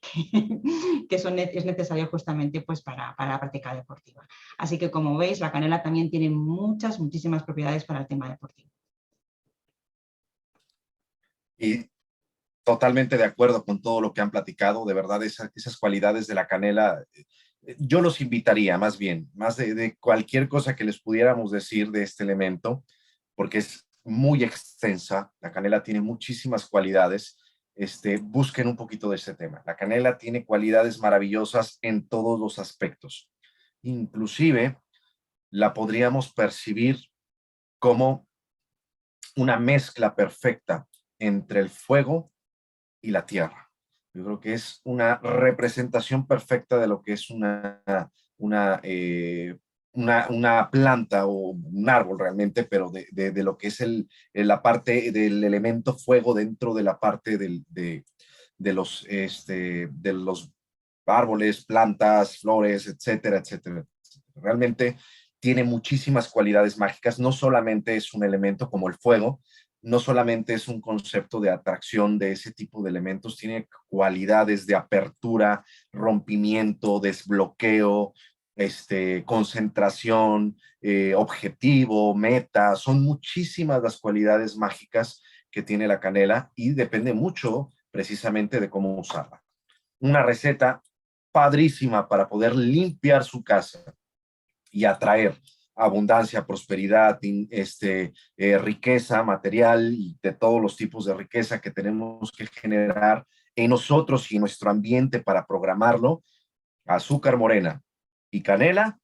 [SPEAKER 4] que es necesario justamente pues, para la práctica deportiva. Así que como veis, la canela también tiene muchísimas propiedades para el tema deportivo.
[SPEAKER 1] Y totalmente de acuerdo con todo lo que han platicado. De verdad, esas cualidades de la canela, yo los invitaría más bien, más de cualquier cosa que les pudiéramos decir de este elemento, porque es muy extensa. La canela tiene muchísimas cualidades. Busquen un poquito de este tema. La canela tiene cualidades maravillosas en todos los aspectos. Inclusive la podríamos percibir como una mezcla perfecta entre el fuego y la tierra. Yo creo que es una representación perfecta de lo que es una, eh, una planta o un árbol realmente, pero de lo que es la parte del elemento fuego dentro de la parte de los árboles, plantas, flores, etcétera, etcétera. Realmente tiene muchísimas cualidades mágicas. No solamente es un elemento como el fuego, no solamente es un concepto de atracción de ese tipo de elementos, tiene cualidades de apertura, rompimiento, desbloqueo, concentración, objetivo, meta. Son muchísimas las cualidades mágicas que tiene la canela y depende mucho precisamente de cómo usarla. Una receta padrísima para poder limpiar su casa y atraer abundancia, prosperidad, riqueza material y de todos los tipos de riqueza que tenemos que generar en nosotros y en nuestro ambiente para programarlo. Azúcar morena y canela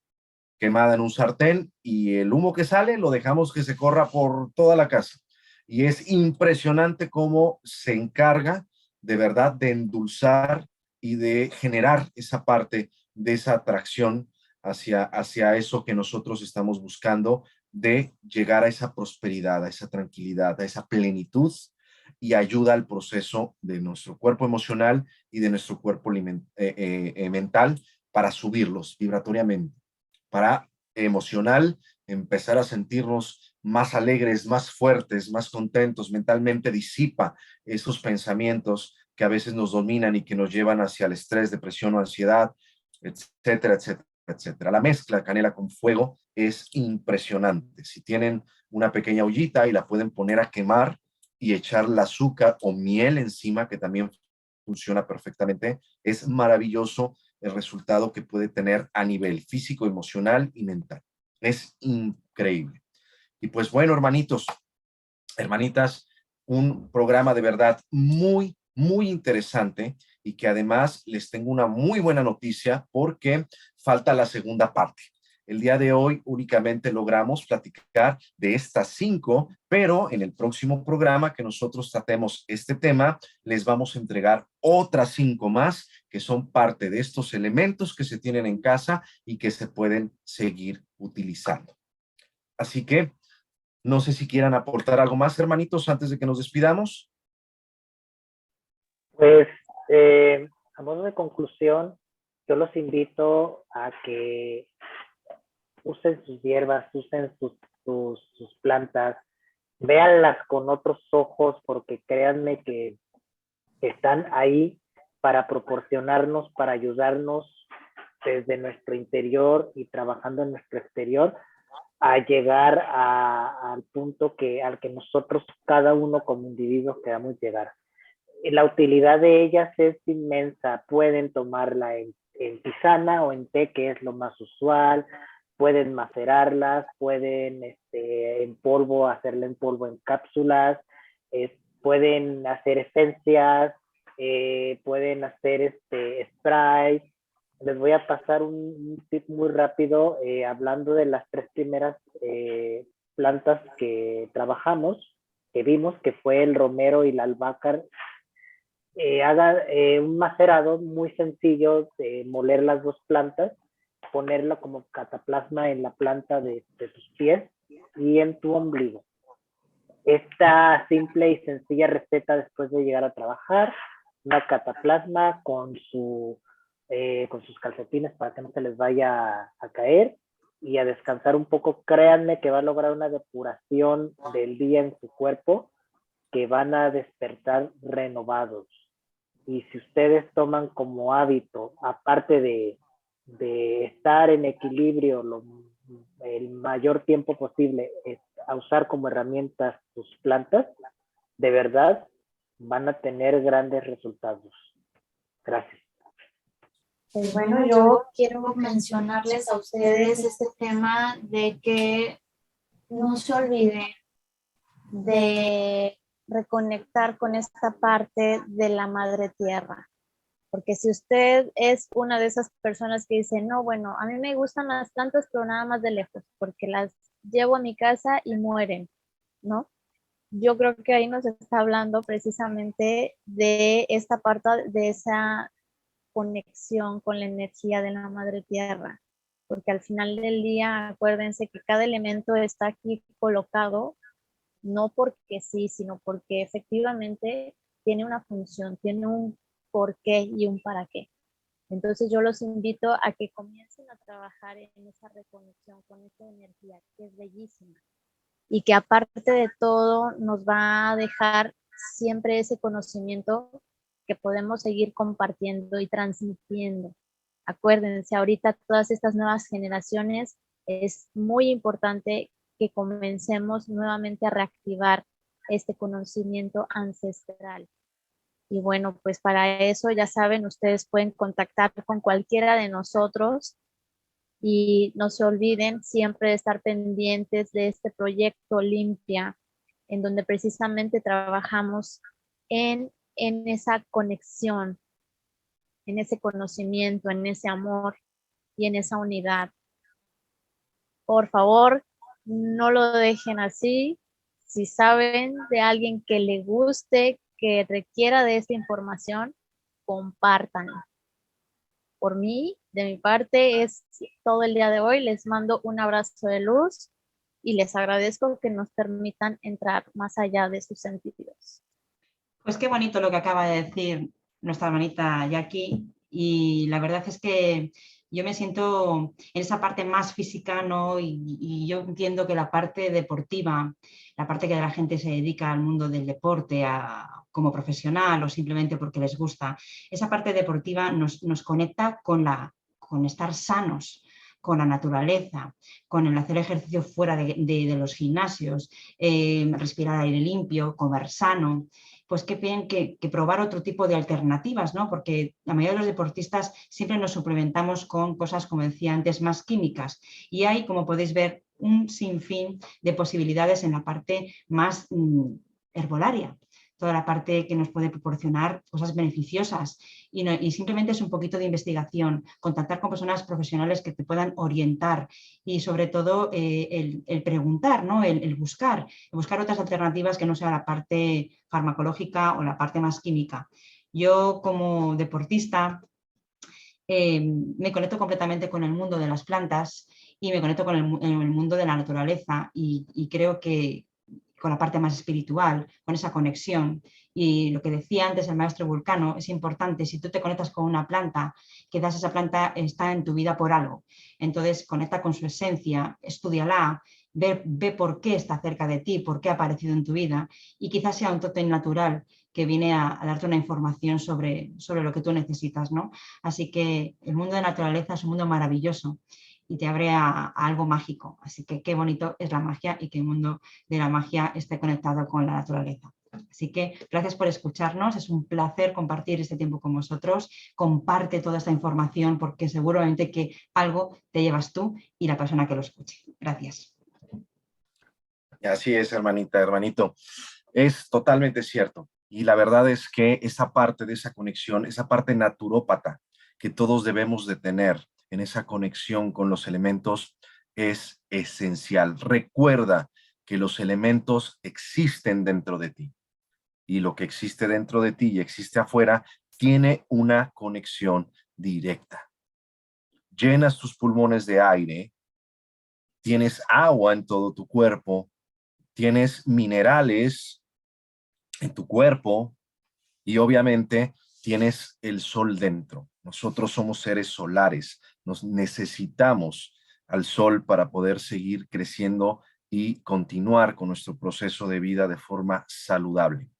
[SPEAKER 1] quemada en un sartén, y el humo que sale lo dejamos que se corra por toda la casa. Y es impresionante cómo se encarga de verdad de endulzar y de generar esa parte de esa atracción hacia eso que nosotros estamos buscando, de llegar a esa prosperidad, a esa tranquilidad, a esa plenitud, y ayuda al proceso de nuestro cuerpo emocional y de nuestro cuerpo mental para subirlos vibratoriamente, para emocional empezar a sentirnos más alegres, más fuertes, más contentos. Mentalmente disipa esos pensamientos que a veces nos dominan y que nos llevan hacia el estrés, depresión o ansiedad, etcétera, etcétera, etcétera. La mezcla de canela con fuego es impresionante. Si tienen una pequeña ollita y la pueden poner a quemar y echar el azúcar o miel encima, que también funciona perfectamente, es maravilloso el resultado que puede tener a nivel físico, emocional y mental. Es increíble. Y pues bueno, hermanitos, hermanitas, un programa de verdad muy, muy interesante, y que además les tengo una muy buena noticia porque falta la segunda parte. El día de hoy únicamente logramos platicar de estas 5, pero en el próximo programa que nosotros tratemos este tema, les vamos a entregar otras 5 más que son parte de estos elementos que se tienen en casa y que se pueden seguir utilizando. Así que no sé si quieran aportar algo más, hermanitos, antes de que nos despidamos.
[SPEAKER 3] Pues, a modo de conclusión, yo los invito a que usen sus hierbas, usen sus plantas, véanlas con otros ojos, porque créanme que están ahí para proporcionarnos, para ayudarnos desde nuestro interior y trabajando en nuestro exterior a llegar al punto al que nosotros, cada uno como individuos, queramos llegar. La utilidad de ellas es inmensa. Pueden tomarla en tisana o en té, que es lo más usual. Pueden macerarlas, pueden en polvo, hacerla en polvo en cápsulas, pueden hacer esencias, pueden hacer spray. Les voy a pasar un tip muy rápido, hablando de las 3 primeras plantas que trabajamos, que vimos, que fue el romero y la albahaca. Haga un macerado muy sencillo de moler las 2 plantas, ponerla como cataplasma en la planta de tus pies y en tu ombligo. Esta simple y sencilla receta después de llegar a trabajar, una cataplasma con sus calcetines para que no se les vaya a caer, y a descansar un poco. Créanme que va a lograr una depuración del día en su cuerpo, que van a despertar renovados. Y si ustedes toman como hábito, aparte de estar en equilibrio el mayor tiempo posible, a usar como herramientas sus plantas, de verdad van a tener grandes resultados. Gracias.
[SPEAKER 2] Pues bueno, yo quiero mencionarles a ustedes este tema de que no se olviden de reconectar con esta parte de la madre tierra. Porque si usted es una de esas personas que dice, no, bueno, a mí me gustan las plantas, pero nada más de lejos, porque las llevo a mi casa y mueren, ¿no? Yo creo que ahí nos está hablando precisamente de esta parte, de esa conexión con la energía de la madre tierra, porque al final del día, acuérdense que cada elemento está aquí colocado, no porque sí, sino porque efectivamente tiene una función, tiene un por qué y un para qué. Entonces yo los invito a que comiencen a trabajar en esa reconexión con esa energía que es bellísima, y que aparte de todo nos va a dejar siempre ese conocimiento que podemos seguir compartiendo y transmitiendo. Acuérdense, ahorita todas estas nuevas generaciones, es muy importante que comencemos nuevamente a reactivar este conocimiento ancestral. Y bueno, pues para eso, ya saben, ustedes pueden contactar con cualquiera de nosotros Y no se olviden siempre de estar pendientes de este proyecto Limpia, en donde precisamente trabajamos en esa conexión, en ese conocimiento, en ese amor y en esa unidad. Por favor, no lo dejen así. Si saben de alguien que le guste, que requiera de esta información, compártanla. Por mí, de mi parte, es todo el día de hoy. Les mando un abrazo de luz y les agradezco que nos permitan entrar más allá de sus sentidos.
[SPEAKER 4] Pues qué bonito lo que acaba de decir nuestra hermanita Jackie, y la verdad es que yo me siento en esa parte más física, ¿no? Y yo entiendo que la parte deportiva, la parte que la gente se dedica al mundo del deporte como profesional o simplemente porque les gusta, esa parte deportiva nos conecta con estar sanos, con la naturaleza, con el hacer ejercicio fuera de los gimnasios, respirar aire limpio, comer sano. Pues qué bien que probar otro tipo de alternativas, ¿no? Porque la mayoría de los deportistas siempre nos suplementamos con cosas, como decía antes, más químicas. Y hay, como podéis ver, un sinfín de posibilidades en la parte más herbolaria. Toda la parte que nos puede proporcionar cosas beneficiosas. Y simplemente es un poquito de investigación, contactar con personas profesionales que te puedan orientar y sobre todo el preguntar, ¿no? el buscar otras alternativas que no sea la parte farmacológica o la parte más química. Yo como deportista me conecto completamente con el mundo de las plantas y me conecto con el mundo de la naturaleza y creo que con la parte más espiritual, con esa conexión. Y lo que decía antes el maestro Vulcano, es importante, si tú te conectas con una planta, quizás esa planta está en tu vida por algo. Entonces, conecta con su esencia, estúdiala, ve por qué está cerca de ti, por qué ha aparecido en tu vida, y quizás sea un tótem natural que viene a darte una información sobre lo que tú necesitas, ¿no? Así que el mundo de la naturaleza es un mundo maravilloso y te abre a algo mágico. Así que qué bonito es la magia y que el mundo de la magia esté conectado con la naturaleza. Así que gracias por escucharnos, es un placer compartir este tiempo con vosotros. Comparte toda esta información porque seguramente que algo te llevas tú y la persona que lo escuche. Gracias.
[SPEAKER 1] Así es, hermanita, hermanito. Es totalmente cierto. Y la verdad es que esa parte de esa conexión, esa parte naturópata que todos debemos de tener en esa conexión con los elementos es esencial. Recuerda que los elementos existen dentro de ti y lo que existe dentro de ti y existe afuera tiene una conexión directa. Llenas tus pulmones de aire, tienes agua en todo tu cuerpo, tienes minerales en tu cuerpo y obviamente tienes el sol dentro. Nosotros somos seres solares, nos necesitamos al sol para poder seguir creciendo y continuar con nuestro proceso de vida de forma saludable.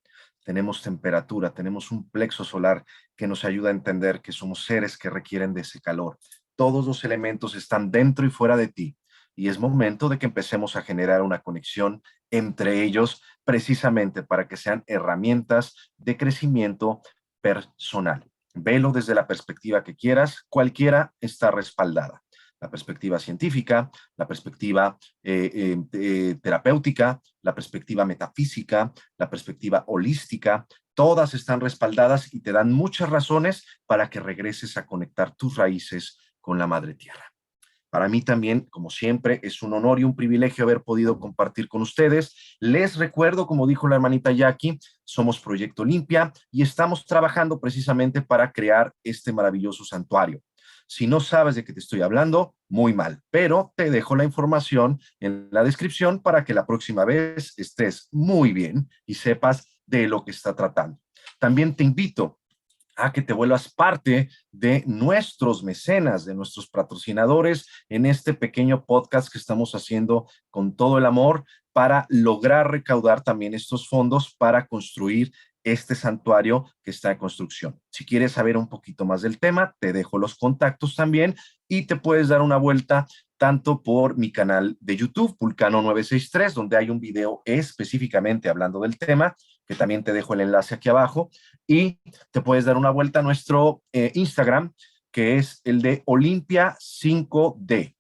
[SPEAKER 1] Tenemos temperatura, tenemos un plexo solar que nos ayuda a entender que somos seres que requieren de ese calor. Todos los elementos están dentro y fuera de ti y es momento de que empecemos a generar una conexión entre ellos precisamente para que sean herramientas de crecimiento personal. Velo desde la perspectiva que quieras, cualquiera está respaldada. La perspectiva científica, la perspectiva terapéutica, la perspectiva metafísica, la perspectiva holística, todas están respaldadas y te dan muchas razones para que regreses a conectar tus raíces con la Madre Tierra. Para mí también, como siempre, es un honor y un privilegio haber podido compartir con ustedes. Les recuerdo, como dijo la hermanita Jackie, somos Proyecto Limpia y estamos trabajando precisamente para crear este maravilloso santuario. Si no sabes de qué te estoy hablando, muy mal, pero te dejo la información en la descripción para que la próxima vez estés muy bien y sepas de lo que está tratando. También te invito a que te vuelvas parte de nuestros mecenas, de nuestros patrocinadores en este pequeño podcast que estamos haciendo con todo el amor para lograr recaudar también estos fondos para construir este santuario que está en construcción. Si quieres saber un poquito más del tema, te dejo los contactos también y te puedes dar una vuelta tanto por mi canal de YouTube, Vulcano 963, donde hay un video específicamente hablando del tema, que también te dejo el enlace aquí abajo, y te puedes dar una vuelta a nuestro Instagram, que es el de Olimpia 5D.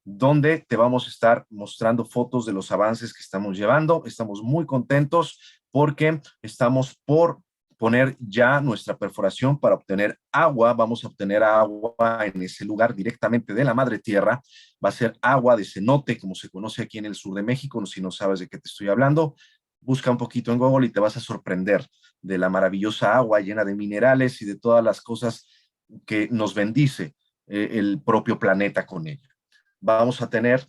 [SPEAKER 1] donde te vamos a estar mostrando fotos de los avances que estamos llevando. Estamos muy contentos porque estamos por poner ya nuestra perforación para obtener agua. Vamos a obtener agua en ese lugar directamente de la madre tierra. Va a ser agua de cenote, como se conoce aquí en el sur de México. Si no sabes de qué te estoy hablando, busca un poquito en Google y te vas a sorprender de la maravillosa agua llena de minerales y de todas las cosas que nos bendice el propio planeta con ella. Vamos a tener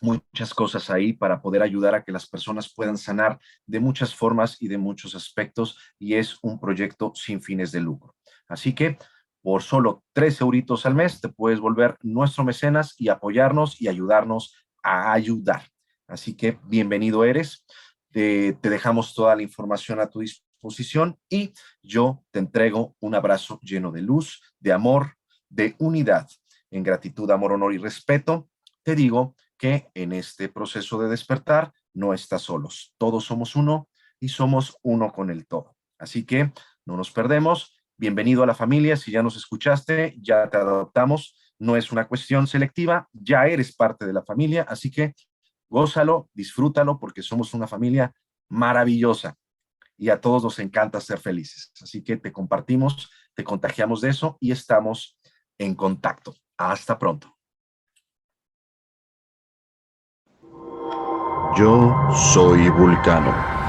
[SPEAKER 1] muchas cosas ahí para poder ayudar a que las personas puedan sanar de muchas formas y de muchos aspectos, y es un proyecto sin fines de lucro. Así que por solo 3 euritos al mes te puedes volver nuestro mecenas y apoyarnos y ayudarnos a ayudar. Así que bienvenido eres. Te dejamos toda la información a tu disposición y yo te entrego un abrazo lleno de luz, de amor, de unidad. En gratitud, amor, honor y respeto, te digo que en este proceso de despertar no estás solos. Todos somos uno y somos uno con el todo. Así que no nos perdemos. Bienvenido a la familia. Si ya nos escuchaste, ya te adoptamos. No es una cuestión selectiva, ya eres parte de la familia. Así que gózalo, disfrútalo, porque somos una familia maravillosa y a todos nos encanta ser felices. Así que te compartimos, te contagiamos de eso y estamos en contacto. Hasta pronto. Yo soy Vulcano.